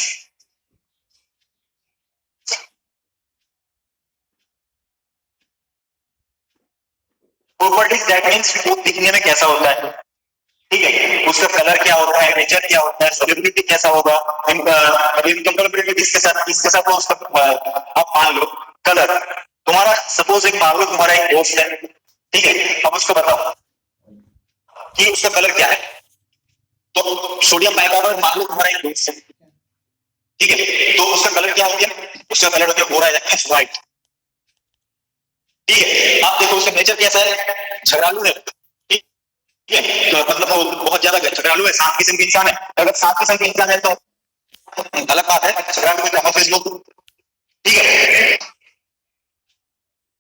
वो दिखने में कैसा होता है, ठीक है, उसका कलर क्या होता है, नेचर क्या होता है, सोल्युबिलिटी कैसा होगा, कंपेरेबिलिटी इसके साथ उसका आप मान लो कलर, तुम्हारा सपोज एक मान लो तुम्हारा एक दोस्त है, ठीक है, अब उसको बताओ कि उसका कलर क्या है, तो सोडियम बाइकार्बोनेट मान लो तुम्हारा एक दोस्त है, ठीक है, तो उसका कलर क्या हो गया, उसका कलर हो गया गोरा या व्हाइट, ठीक है। आप देखो उसका नेचर कैसा है, झगड़ालू है, ठीक है, तो मतलब वो बहुत ज्यादा झगड़ालू है, शांत किस्म का इंसान है। अगर शांत किस्म का इंसान है तो गलत बात है, झगड़ालू में ऑफिस लोग, ठीक है।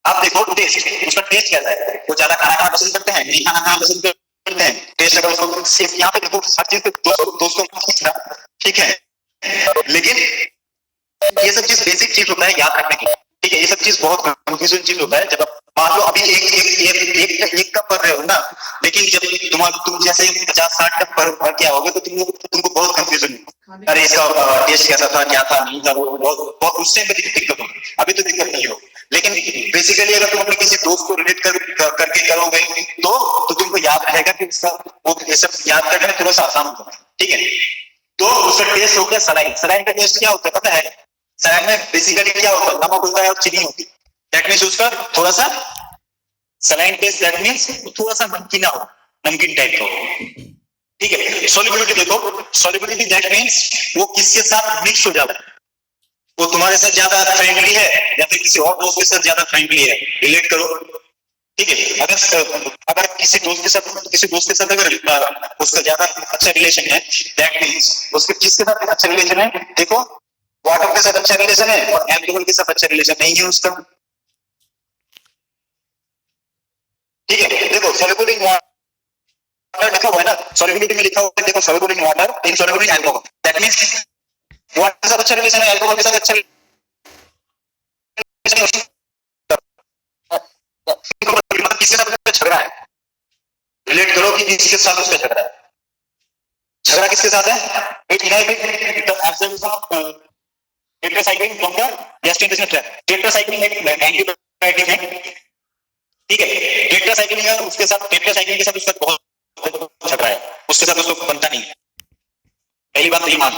आप देखो टेस्ट, उसका टेस्ट कैसा है, वो ज्यादा खाना खाना पसंद करते हैं, नहीं खाना खाना पसंद करते हैं, टेस्ट अगर उसको सिर्फ यहाँ पे देखो हर चीज दोस्तों को, ठीक है, लेकिन ये सब चीज बेसिक चीज होता है याद रखने की, ठीक है। ये सब चीज बहुत कंफ्यूजन चीज होता है जब आप मान लो अभी एक कप पढ़ रहे हो ना, लेकिन जब तुम जैसे 50-60 कप भर के आओगे तो तुमको बहुत कंफ्यूजन, अरे इसका टेस्ट कैसा था, क्या था, नहीं था, वो बहुत उस टाइम पे दिक्कत होगी, अभी तो दिक्कत नहीं हो। लेकिन बेसिकली अगर तुम अपने किसी दोस्त को रिलेट करके करोगे तो तुमको याद रहेगा कि इसका वो ये सब याद करने में थोड़ा सा आसान होगा, ठीक है। तो उसका टेस्ट हो गया सलाइन। सलाइन का टेस्ट क्या होता है पता है, सलाइन में बेसिकली क्या होता है, नमक होता है और चीनी होती है, दैट मींस उसका थोड़ा सा सलाइन टेस्ट, दैट मींस थोड़ा सा नमकीना हो, नमकीन टाइप का हो, ठीक है। सॉल्युबिलिटी देखो, सॉल्युबिलिटी दैट मींस वो किसके साथ मिक्स हो जाता है, वो तुम्हारे साथ ज्यादा फ्रेंडली है या फिर किसी और दोस्त के साथ ज्यादा फ्रेंडली है, रिलेट करो, ठीक है। अगर किसी दोस्त के साथ अगर उसका ज्यादा अच्छा रिलेशन है, दैट मींस उसके किसके साथ अच्छा रिलेशन है, देखो वाटर के साथ अच्छा रिलेशन है और एल्कोहल के साथ अच्छा रिलेशन नहीं है उसका, ठीक है। देखो सॉल्युबल इन वाटर लिखा हुआ है ना, सॉल्युबिलिटी में लिखा हुआ है, देखो soluble in water, insoluble in alcohol, that means water के साथ अच्छा रिलेशन है, अल्कोहल के साथ अच्छा रिलेशन है, मतलब किसके साथ उसका झगड़ा है, रिलेट करो कि किसके साथ उसका झगड़ा है, झगड़ा किसके साथ है, it inhibit the absence of tetracycline from the gastrointestinal tract, tetracycline एक एंटीबायोटिक है, ठीक है, टेट्रासाइक्लिन है, उसके साथ टेट्रासाइक्लिन के साथ उसका बहुत झगड़ा है, उसके साथ उसको बनता नहीं है, पहली बात ये मान,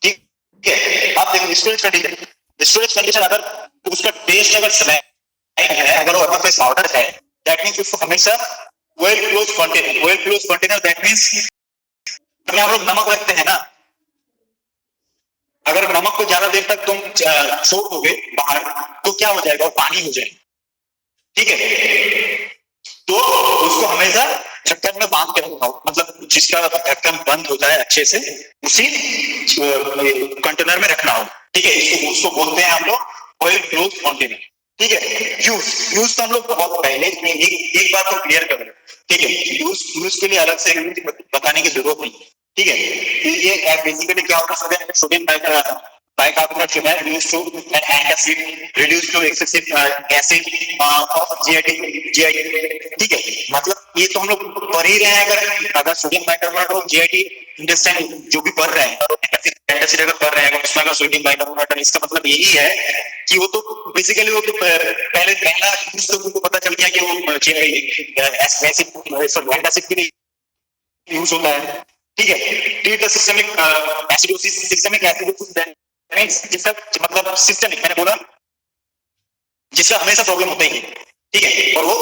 ठीक है। आप देखो स्टोरेज कंडीशन अगर उसका टेस्ट अगर स्लाइड है, अगर वो अमरफेस पाउडर है, दैट मींस उसको हमेशा well close container, that means में हम लोग नमक रखते हैं ना, अगर नमक को ज्यादा देर तक तुम छोड़ दोगे बाहर तो क्या हो जाएगा, वो पानी हो जाएगा, ठीक है, तो उसको हमेशा ढक्कन में बांध के रखना हो, मतलब जिसका ढक्कन बंद हो जाए अच्छे से उसी कंटेनर में रखना हो, ठीक है, उसको बोलते हैं हम लोग ऑयल क्लोज कंटेनर, ठीक है। यूज तो हम लोग बहुत पहले एक बार तो क्लियर कर रहे, ठीक है, यूज के लिए अलग से बताने की जरूरत नहीं, ठीक है। ये बेसिकली क्या होता है, सोडियम बाइकार्बोनेट जो है used to antacid reduce to excessive acid of GIT, ठीक है, मतलब ये तो हम लोग पढ़ ही रहे हैं, अगर सोडियम बाइकार्बोनेट और जीआईटी इंटेस्टाइन जो भी पढ़ रहे हैं, एंटासिड अगर पढ़ रहे हैं उसमें अगर सोडियम बाइकार्बोनेट, इसका मतलब यही है कि वो तो बेसिकली वो तो पहला तो उनको पता चल गया कि वो एंटासिड के लिए यूज होता है, ठीक है। ट्रीट द सिस्टमिक एसिडोसिस जिसका मतलब सिस्टमिक, मैंने बोला जिसका हमेशा प्रॉब्लम होता ही है, ठीक है, और वो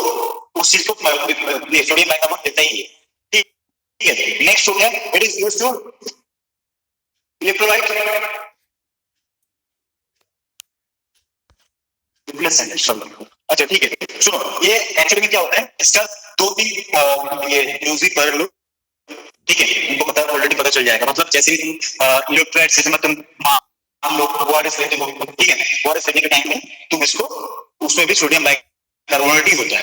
उस चीज को सोडियम बाइकार्बोनेट देता ही है, ठीक है। नेक्स्ट हो गया, it is used to electrolyte अच्छा, ठीक है, सुनो, ये एक्चुअली में क्या होता है, इसका दो तीन ये यूज कर लो, ठीक है, उनको पता ऑलरेडी पता चल जाएगा, मतलब जैसे ही तुम इलेक्ट्रोलाइट सिस्टम में तुम हम लोग ओआरएस लेते हो, ठीक है, ओआरएस लेने के टाइम में तुम इसको उसमें भी सोडियम बाइकार्बोनेट ही होता है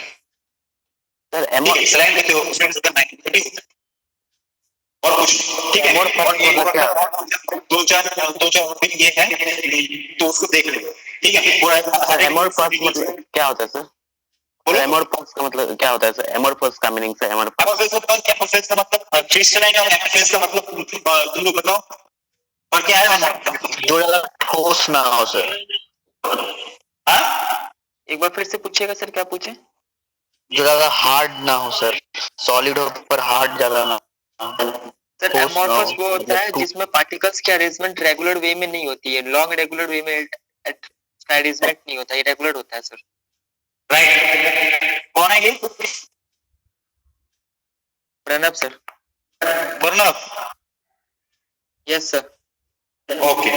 सर, ठीक है, सलाइन लेते हो उसमें भी सोडियम बाइकार्बोनेट ही होता है और कुछ, ठीक है, दो चार और भी ये है तो उसको देख लो, ठीक है। एमोरफस मतलब क्या होता है सर? एमोरफस का मतलब क्या होता है सर? एमोरफस का मीनिंग सर, एमोरफस का मतलब क्रिस्टलाइन और एमोरफस का मतलब तुम लोग बताओ और क्या है, जो ज्यादा ठोस ना हो सर। हाँ, एक बार फिर से पूछिएगा सर, क्या पूछे? जो ज्यादा हार्ड ना हो सर, सॉलिड हो पर हार्ड ज्यादा ना सर, एमोरफस वो होता है जिसमें पार्टिकल्स की अरेंजमेंट रेगुलर वे में नहीं होती है, लॉन्ग रेगुलर वे में अरेंजमेंट नहीं होता, ये रेगुलर होता है सर। राइट, कौन है ये? Pranab sir. Pranab, yes sir. Okay,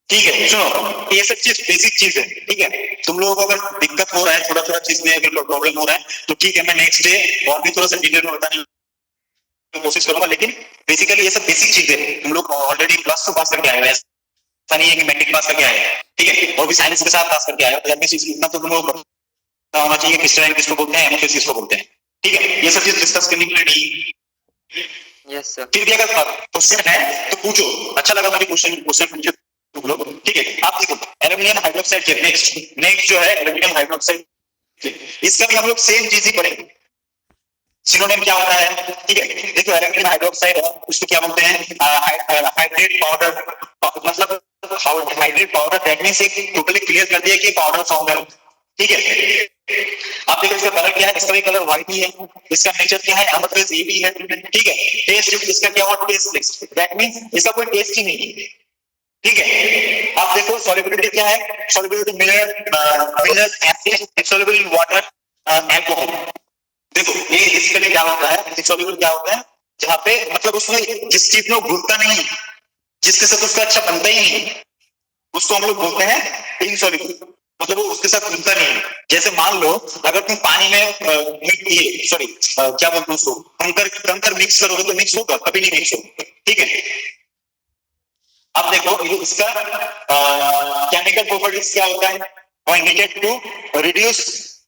ठीक है, सुनो, ये सब चीज बेसिक चीज है, ठीक है, तुम लोगों को अगर दिक्कत हो रहा है, थोड़ा चीज में अगर प्रॉब्लम हो रहा है तो ठीक है, मैं नेक्स्ट डे और भी थोड़ा सा डिटेल में बताने की कोशिश करूंगा, लेकिन बेसिकली ये सब बेसिक चीज है, तुम लोग ऑलरेडी प्लस 2 पास करके आए हो, ऐसा नहीं है कि मैट्रिक पास करके आए हैं, ठीक है, और भी साइंस के साथ पास करके आए हो, इतना तो तुम लोग पता होना चाहिए क्रिस्टलाइन किसको बोलते हैं, एमोरफस किसको बोलते हैं, ठीक है, ये सब चीज डिस्कस करने के लिए यस सर। फिर भी अगर क्वेश्चन है तो पूछो, अच्छा लगा मुझे क्वेश्चन पूछो तुम लोग, ठीक है। आप देखो एल्युमिनियम हाइड्रोक्साइड के नेक्स्ट जो है एल्युमिनियम हाइड्रोक्साइड, इसका भी हम लोग सेम चीज ही पढ़ेंगे, सिनोनिम क्या होता है, ठीक है। देखो एल्युमिनियम हाइड्रोक्साइड है, उसको क्या बोलते हैं, हाइड्रेट पाउडर, मतलब हाइड्रेट पाउडर, दैट मींस एक टोटली क्लियर कर दिया कि पाउडर फॉर्म है, ठीक है। आप देखो इसका कलर क्या है, इसका भी कलर व्हाइट ही है, इसका नेचर क्या है, एमोरफस ये भी है, ठीक है। टेस्ट इसका क्या हुआ, टेस्टलेस, दैट मींस इसका कोई टेस्ट ही नहीं है, ठीक है। आप देखो सॉल्युबिलिटी क्या है, solubility mineral acid soluble in water alcohol, देखो ये इसके लिए क्या होता है, सॉल्युबल क्या होता है, जहां पे मतलब उसमें जिस चीज में घुलता नहीं, जिसके साथ उसका अच्छा बनता ही नहीं, उसको हम लोग बोलते हैं इनसॉल्युबल, मतलब वो उसके साथ घुलता नहीं। जैसे मान लो अगर तुम पानी में क्या बोलते हैं उसको, कंकर मिक्स करोगे तो मिक्स होगा, कभी नहीं मिक्स होगा, ठीक है। अब देखो इसका केमिकल प्रॉपर्टीज क्या होता है, टू रिड्यूस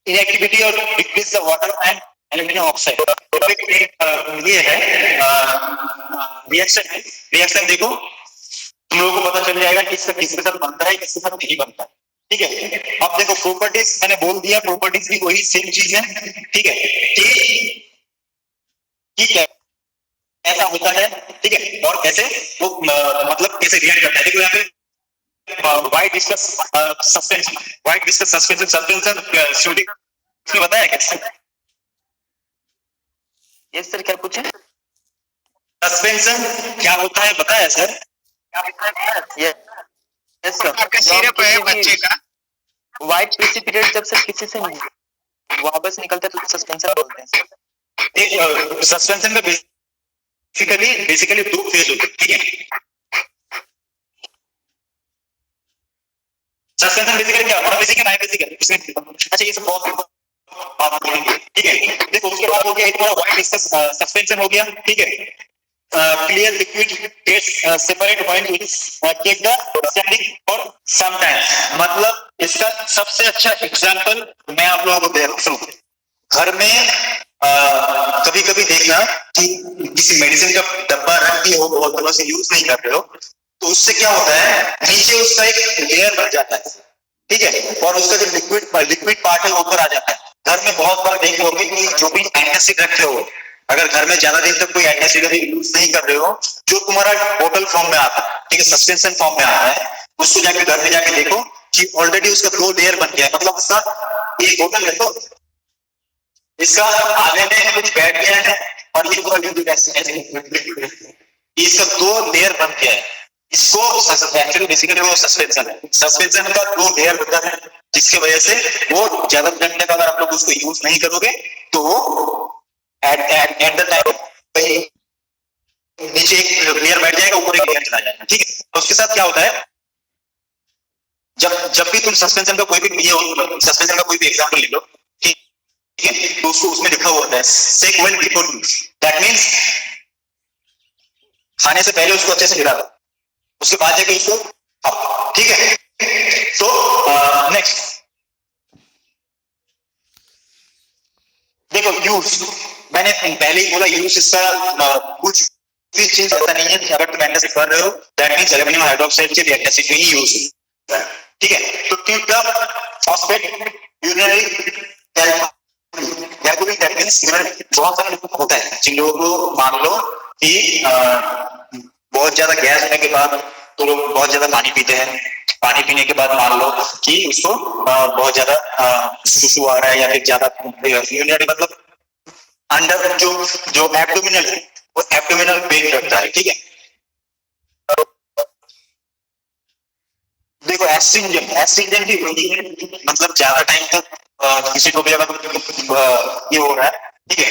इनएक्टिविटी और decrease the water and aluminium oxide. तो ये है रिएक्शन है। रिएक्शन देखो तुम लोगों को पता चल जाएगा कि इसका किसके साथ बनता है, किसके साथ नहीं बनता है। ठीक है, अब देखो प्रॉपर्टीज मैंने बोल दिया, प्रॉपर्टीज भी वही सेम चीज है। ठीक है, ठीक है, ऐसा होता है। ठीक है, और कैसे वो मतलब कैसे रिएक्ट करता है। देखो यहाँ पे white discuss suspension, white discuss suspension shooting बताया कैसे? यस सर, क्या पूछे? सस्पेंशन क्या होता है बताया सर? यस सर, आपका सिरप है बच्चे का। व्हाइट प्रेसिपिटेट जब सर किसी से वापस निकलता है तो सस्पेंशन बोलते हैं सर। एक सस्पेंशन में बेसिकली दो फेज होते हैं। ठीक है, सस्पेंशन बेसिकली क्या होता है? बेसिकली नाइन बेसिकली उसमें अच्छा ये सब बहुत बात करेंगे। ठीक है, देखो उसके बाद हो गया एक व्हाइट डिस्कस सस्पेंशन हो गया। ठीक है, clear liquid gets separate when it is take the standing for some time। मतलब इसका सबसे अच्छा एग्जांपल मैं आप लोगों को दे रहा हूँ। घर में कभी कभी देखना कि किसी मेडिसिन का डब्बा रख दिए हो, बहुत दिनों से यूज नहीं कर रहे हो, तो उससे क्या होता है नीचे उसका एक लेयर बन जाता है। ठीक है, और उसका जो लिक्विड पार्ट है ऊपर आ जाता है। घर में बहुत बार देखे होंगे कि जो भी एंटासिड रखे हो, अगर घर में ज्यादा दिन तक कोई एंटासिड यूज नहीं कर रहे हो, जो तुम्हारा बोतल फॉर्म में आता है, ठीक है, सस्पेंशन फॉर्म में आता है, उसको जाके घर में जाके देखो कि ऑलरेडी उसका 2 लेयर बन गया है। मतलब उसका एक बोतल है तो इसका आगे में कुछ बैठ गया है और ये पूरा लिक्विड है, इसका 2 लेयर बन गया है। इसको एक्चुअली बेसिकली वो सस्पेंशन है। सस्पेंशन का 2 लेयर होता है, जिसकी वजह से वो ज्यादा दिन तक अगर आप लोग उसको यूज नहीं करोगे तो एट द टाइम नीचे एक लेयर बैठ जाएगा, ऊपर एक लेयर चला जाएगा। ठीक है, तो उसके साथ क्या होता है, जब भी तुम सस्पेंशन का कोई भी सस्पेंशन का कोई भी एग्जांपल ले लो, ठीक है, तो उसको उसमें लिखा हुआ होता है shake well before use. That means खाने से पहले उसको अच्छे से हिला दो, उसके बाद जाके उसको खाओ। ठीक है, तो नेक्स्ट देखो यूज, मैंने पहले ही बोला यूज इसका कुछ भी चीज ऐसा नहीं है कि अगर तुम एंटासिड कर रहे हो दैट मींस एल्युमिनियम हाइड्रोक्साइड के भी एंटासिड में ही यूज। ठीक है, तो keep the phosphate urinary calculate, that means बहुत सारे लोग होता है जिन लोगों को मान लो कि बहुत ज्यादा गैस होने के बाद तो लोग बहुत ज्यादा पानी पीते हैं, पानी पीने के बाद मान लो कि उसको बहुत ज्यादा सुसु आ रहा है या फिर ज्यादा यूरिनरी मतलब अंडर जो एब्डोमिनल है वो एब्डोमिनल पेन करता है। ठीक है, देखो एस्ट्रिंजेंट भी होती है, मतलब ज्यादा टाइम तक किसी को भी अगर ये हो रहा है, ठीक है,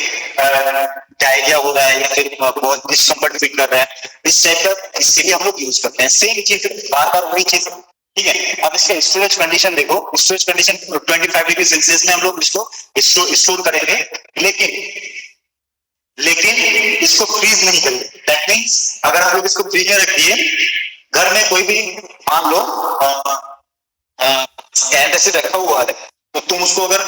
डायरिया हो रहा है या फिर बहुत डिस्कम्फर्ट फील कर रहा है, इस टाइप का, इसलिए हम लोग यूज करते हैं। सेम चीज बार बार वही चीज। ठीक है, अब इसका स्टोरेज कंडीशन देखो, स्टोरेज कंडीशन 25 डिग्री सेल्सियस में हम लोग इसको स्टोर करेंगे, लेकिन इसको फ्रीज नहीं करेंगे। दैट मींस अगर आप लोग इसको फ्रीज में रख दिए, घर में कोई भी मान लो एंटासिड रखा हुआ है, तो तुम उसको अगर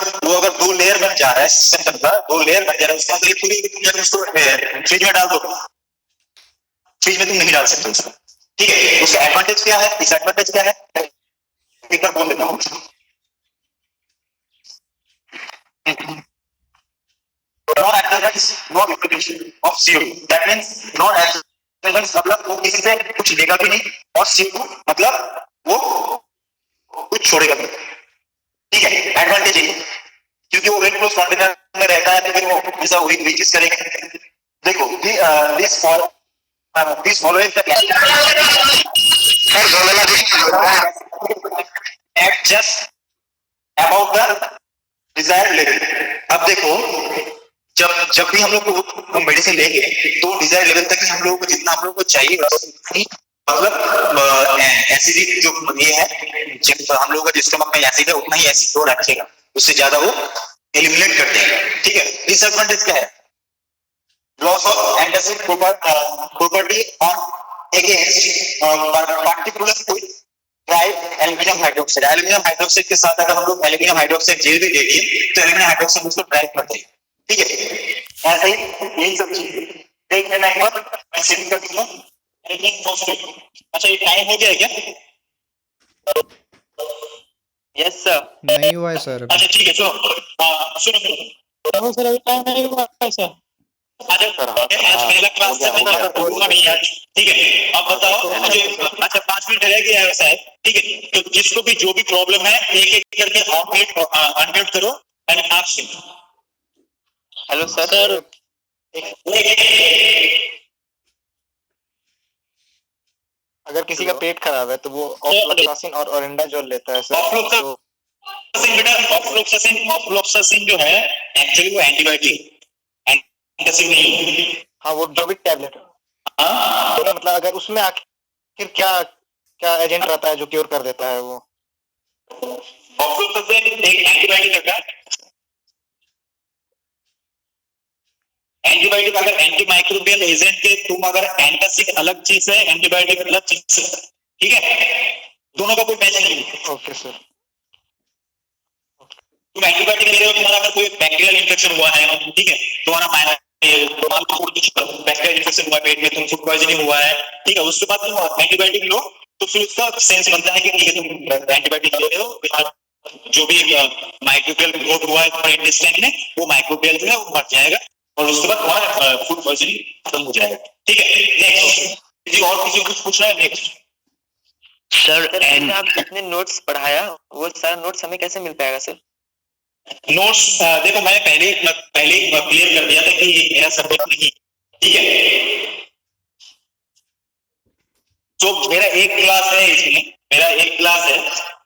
2 लेयर बन जा रहा है, सिस्टम का 2 लेयर बन जा रहा है, उसका मतलब पूरी उसको फ्रिज में डाल दो, फ्रिज में तुम नहीं डाल सकते उसको। ठीक है, उसका एडवांटेज क्या है, डिसएडवांटेज क्या है, एक बार बोल देता हूँ। No advantage, no liquidation of CO. That means no advantage मतलब वो किसी से कुछ लेगा भी नहीं, और CO मतलब वो कुछ छोड़ेगा भी। ठीक है, एडवांटेज है क्योंकि वो वेट क्लोज कंटेनर में रहता है, तो फिर वो ऐसा वही चीज करेगा। देखो this following the just about the desired level। अब देखो जब भी हम लोग को मेडिसिन लेंगे तो डिजायर लेवल तक ही हम लोगों को जितना हम लोग को चाहिए, मतलब एसिडिक जो ये है, जब हम लोगों का स्टमक में एसिड है उतना ही एसिड फ्लो रखेगा, उससे ज्यादा वो एलिमिनेट कर देगा। ठीक है, डिसएडवांटेज क्या है, loss of antacid property on against particular dry aluminium hydroxide. Aluminium hydroxide के साथ अगर हम लोग एल्यूमिनियम हाइड्रोक्साइड जेल भी दे दिए तो एल्यूमिनियम हाइड्रोक्साइड उसको ड्राइव कर देगा। ठीक है, ऐसा ही यही सब चीज देख लेना एक बार, मैं सेंड कर दूंगा। अच्छा, ये टाइम हो गया है क्या? Yes sir. नहीं हुआ है सर अभी। अच्छा ठीक है, सुनो सर, अभी टाइम नहीं हुआ है सर। आज पहला क्लास से मैं करूंगा नहीं आज, ठीक है? अब बताओ मुझे। अच्छा 5 मिनट रह गया है वैसा है, ठीक है? तो जिसको भी जो भी प्रॉब्लम है एक एक करके अनम्यूट करो एंड आस्क। Hello sir. अगर किसी का पेट खराब है तो वो ऑफ्लोक्सासिन और ओरेंडाजोल लेता है सर। ऑफ्लोक्सासिन जो है एक्चुअली वो एंटीबायोटिक नहीं। हाँ, वो जो भी टैबलेट है। हाँ, तो मतलब अगर उसमें आखिर क्या क्या एजेंट रहता है जो क्योर कर देता है वो? ऑफ्लोक्सासिन एक एंटीबायोटिक है। एंटीबायोटिक अगर एंटी माइक्रोबियल एजेंट के तुम अगर एंटासिड अलग चीज है, एंटीबायोटिक अलग चीज है, ठीक है? दोनों का कोई मैच नहीं है। Okay sir. तुम एंटीबायोटिक ले रहे हो, तुम्हारा अगर कोई बैक्टीरियल इन्फेक्शन हुआ है, ठीक है, तुम्हारा बैक्टीरियल इन्फेक्शन हुआ पेट में, तुम फूड पॉइजनिंग हुआ है, ठीक है, उसके बाद तुम एंटीबायोटिक लो तो फिर उसका सेंस बनता है कि ठीक है तुम एंटीबायोटिक ले रहे हो, जो भी माइक्रोबियल ग्रोथ हुआ है तुम्हारे इंटेस्टाइन में, वो माइक्रोबियल जो है वो मर जाएगा और उसके बाद तुम्हारा फूड पॉइजनिंग खत्म हो जाएगा, ठीक है? नेक्स्ट, किसी और किसी को कुछ पूछना है? नेक्स्ट सर एंड आप जितने नोट्स पढ़ाया वो सारा नोट्स हमें कैसे मिल पाएगा सर? नोट्स देखो, मैंने पहले क्लियर कर दिया था कि ये मेरा सब्जेक्ट नहीं, ठीक है? तो मेरा एक क्लास है इसमें,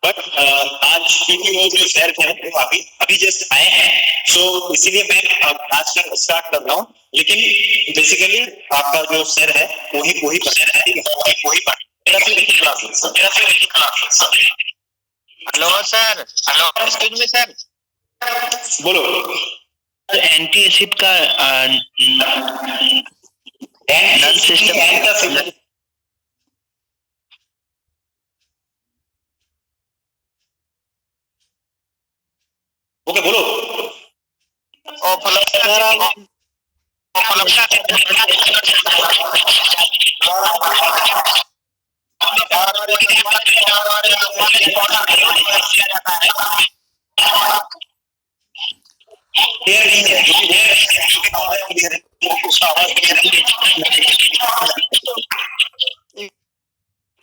बट आज क्योंकि वो जो सर थे वो अभी जस्ट आए हैं, सो इसीलिए मैं आज का स्टार्ट कर रहा हूँ। लेकिन बेसिकली आपका जो सर है वही सर है, मेरा फिर एक क्लास है। Hello sir, hello excuse me sir, बोलो। एंटी एसिड का नर्व सिस्टम ओके, बोलो।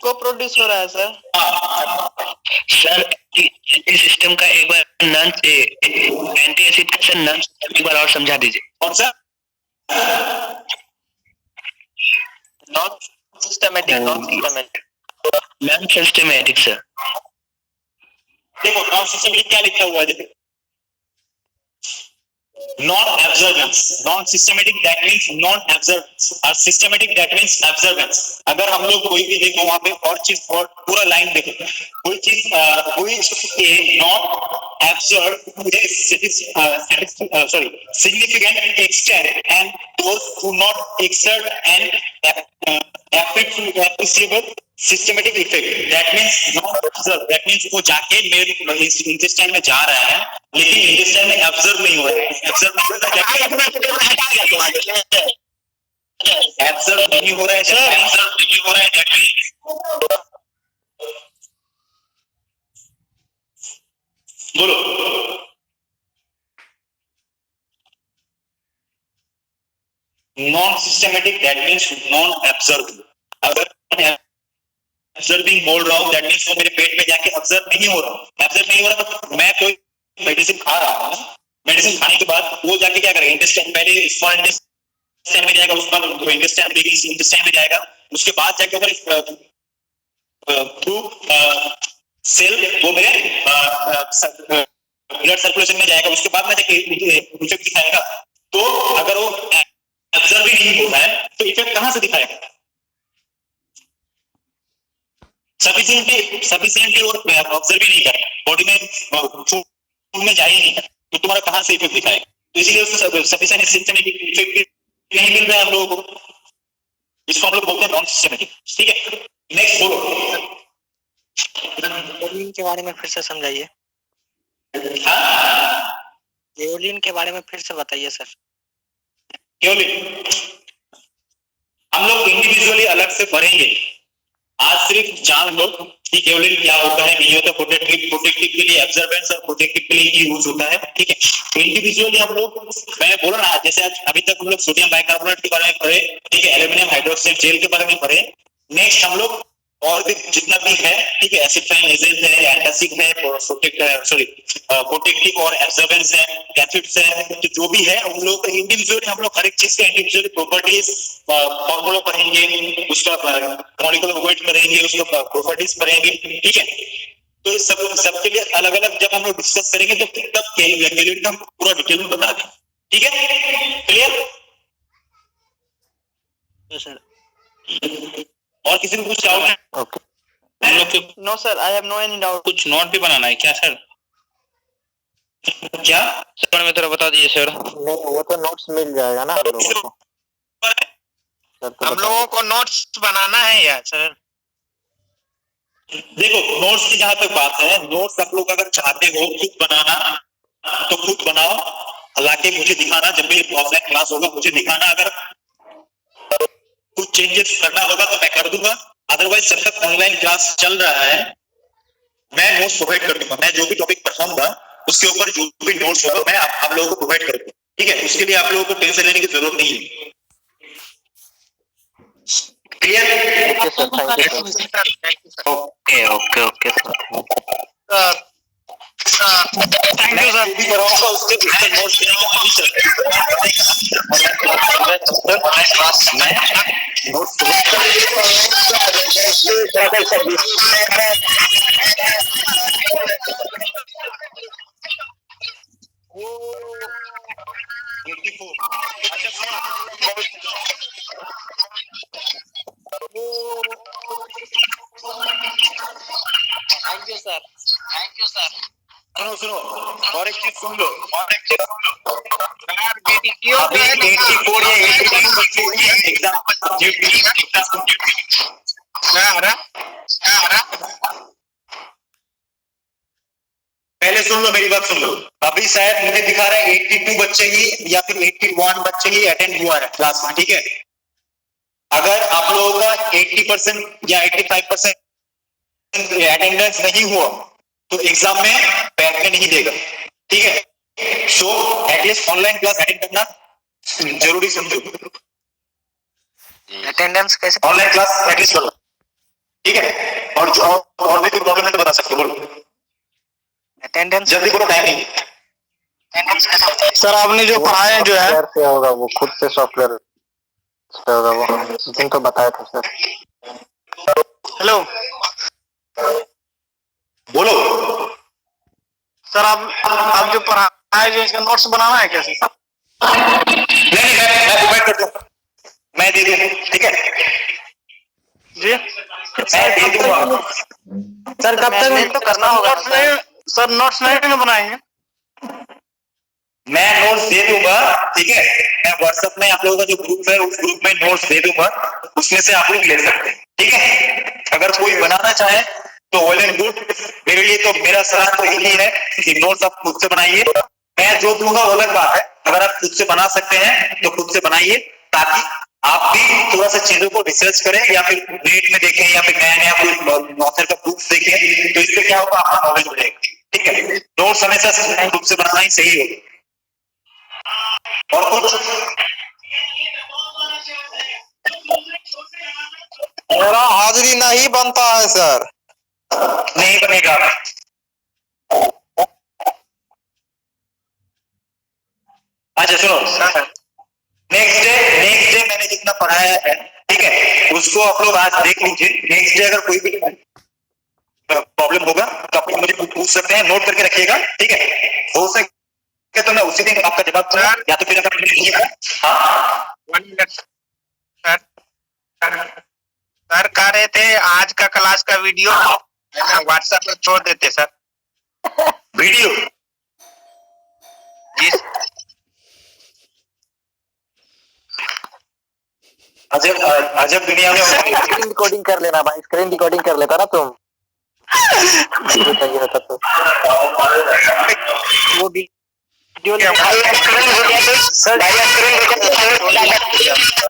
को प्रोड्यूस हो रहा है सर? सर सिस्टम का एक बार एंटी एसिड का सर नर्व एक बार और समझा दीजिए। कौन सा? Non systematic sir. देखो नॉन सिस्टमेटिक क्या लिखा हुआ है, देखो non systematic that means non observance और सिस्टमेटिक दैट मींस ऑब्जर्वेंस। अगर हम लोग कोई भी देखो वहां पे और चीज और पूरा लाइन देखो, कोई चीज not observe significant extent and those who not exert an appreciable systematic effect, that means not observe, that means वो जाके मेरे इंटेस्टाइन में जा रहा है लेकिन इंटेस्टाइन में ऑब्जर्व नहीं हो रहा है। ऑब्जर्व नहीं हो रहा है बोलो। Non systematic that means non observe. अगर ऑब्जर्विंग बोल रहा हूँ दैट मींस वो मेरे पेट में जाके ऑब्जर्व नहीं हो रहा। तो मैं कोई मेडिसिन खा रहा हूँ, मेडिसिन खाने के बाद वो जाके क्या करेगा, इंटेस्टाइन पहले स्मॉल इंटेस्टाइन में जाएगा, उसके बाद इंटेस्टाइन बिग इंटेस्टाइन में जाएगा, उसके बाद जाके अगर थ्रू सेल वो मेरे ब्लड सर्कुलेशन में जाएगा, उसके बाद में जाके इफेक्ट दिखाएगा। तो अगर वो ऑब्जर्व ही नहीं होता है तो इफेक्ट कहां से दिखाएगा? सफिशिएंटली और ऑब्जर्व ही नहीं कर बॉडी में, खून में जा ही नहीं, तो तुम्हारा कहां से इफेक्ट दिखाएगा? तो इसीलिए उसको सफिशिएंट सिस्टमेटिक इफेक्ट नहीं मिल रहा है हम लोगों को, इसको हम लोग बोलते हैं नॉन सिस्टमेटिक, ठीक है? नेक्स्ट बोलो के बारे में फिर से समझाइए। केओलिन के बारे में फिर से बताइए सर। केओलिन हम लोग इंडिविजुअली अलग से पढ़ेंगे। आज सिर्फ जान लो कि केओलिन क्या होता है, नहीं होता। प्रोटेक्टिव के लिए ऑब्जर्वेंस और प्रोटेक्टिव के लिए यूज होता है, ठीक है। तो इंडिविजुअली हम लोग, मैंने बोला ना, जैसे आज अभी तक हम लोग सोडियम बाइकार्बोनेट के बारे में पढ़े, ठीक है, एल्यूमिनियम हाइड्रोक्साइड जेल के बारे में पढ़े। नेक्स्ट हम लोग और भी जितना भी है, ठीक है, एसिडिफाइंग एजेंट है, एंटासिड है, प्रोटेक्टिव और ऑब्जर्वेंस है, कैथोड्स है, तो जो भी है उन लोग इंडिविजुअली हम लोग हर एक चीज के इंडिविजुअली प्रॉपर्टीज फॉर्मूला पढ़ेंगे, उसका मॉलिक्यूलर वेट करेंगे, उसका प्रॉपर्टीज पढ़ेंगे, ठीक है। तो सबके लिए अलग अलग जब हम लोग डिस्कस करेंगे तो तब केओलिन का पूरा डिटेल में बता दें, ठीक है, क्लियर? सर और किसी को कुछ डाउट है? ओके। हम लोग के no sir, I have no any doubt. कुछ नोट भी बनाना है क्या सर? क्या सर में थोड़ा बता दीजिए सर। नहीं, वो तो नोट्स मिल जाएगा ना हम लोगों को। सर तो हम लोगों को नोट्स बनाना है यार सर। देखो, नोट्स की जहां तक बात है, नोट्स आप लोग अगर चाहते हो खुद बनाना तो खुद बनाओ, हालांकि मुझे दिखाना, जब भी ऑफलाइन क्लास होगा मुझे दिखाना। अगर कुछ चेंजेस करना होगा तो मैं कर दूंगा, अदरवाइज जब तक ऑनलाइन क्लास चल रहा है मैं नोट्स प्रोवाइड कर दूंगा। मैं जो भी टॉपिक पढ़ाऊंगा उसके ऊपर जो भी नोट्स होगा मैं आप लोगों को प्रोवाइड कर दूंगा, ठीक है। उसके लिए आप लोगों को टेंशन लेने की जरूरत नहीं है, clear? Okay sir, thank you sir. Okay okay okay sir. Thank you sir. भी कराऊंगा उसके नोट्स मैं thank you sir, thank you sir. सुनो सुनो, और एक चीज सुन लो, अभी 84 या 82 बच्चे एग्जाम क्या आ रहा? पहले सुन लो, मेरी बात सुन लो। अभी शायद मुझे दिखा रहा है 82 बच्चे ही या फिर 81 बच्चे ही अटेंड हुआ है क्लास में, ठीक है। अगर आप लोगों का 80% या 85% अटेंडेंस नहीं हुआ तो एग्जाम में बैठने नहीं देगा, ठीक है। So at least online class attend करना जरूरी समझो। अटेंडेंस कैसे? ऑनलाइन क्लास एटलीस्ट करो, ठीक है। और जो और भी कोई प्रॉब्लम है तो बता सकते हो, बोलो अटेंडेंस जल्दी बोलो, टाइम नहीं। सर आपने जो पढ़ाया जो है सॉफ्टवेयर से होगा वो, खुद से सॉफ्टवेयर से होगा वो, उस दिन तो बताया था सर। हेलो बोलो सर, आप जो पढ़ाया जो इसका नोट्स बनाना है कैसे? नहीं, मैं प्रोवाइड कर दूं, मैं दे दूं, ठीक है, जी मैं दे दूंगा। सर कब तक तो करना होगा सर, नोट्स नहीं बनाएंगे। मैं नोट्स दे दूंगा, ठीक है। मैं व्हाट्सएप में आप लोगों का जो ग्रुप है उस ग्रुप में नोट्स दे दूंगा, उसमें से आप लोग ले सकते हैं, ठीक है। अगर कोई बनाना चाहे तो वेल एंड गुड। मेरे लिए तो मेरा सलाह तो यही है कि नोट्स आप खुद से बनाइए। मैं जो दूंगा वो अलग बात है, अगर आप खुद से बना सकते हैं तो खुद से बनाइए, ताकि आप भी थोड़ा सा चीजों को रिसर्च करें या फिर नेट में देखें या फिर नया कोई ऑथर का बुक्स देखें, तो इससे क्या होगा, आपका नॉलेज बढ़ेगा, ठीक है। नोट्स हमेशा खुद से बनाना ही सही होगा। और कुछ मेरा हाजिरी नहीं बनता है सर। नहीं बनेगा। अच्छा सुनो, नेक्स्ट डे मैंने जितना पढ़ाया है, ठीक है, उसको आप लोग आज देख लीजिए। नेक्स्ट डे अगर कोई भी प्रॉब्लम होगा तो आप मुझे पूछ सकते हैं, नोट करके रखिएगा, ठीक है। हो सके तो मैं उसी दिन आपका जवाब दूंगा, या तो फिर अगर हाँ 1 मिनट सर कह रहे थे आज का क्लास का वीडियो व्हाट्सएप पर छोड़ देते सर। वीडियो जी अजब दुनिया में स्क्रीन रिकॉर्डिंग कर लेना भाई, स्क्रीन रिकॉर्डिंग कर लेता ना तुम। मुझे चाहिए होता तो वो भी भाई, भाई,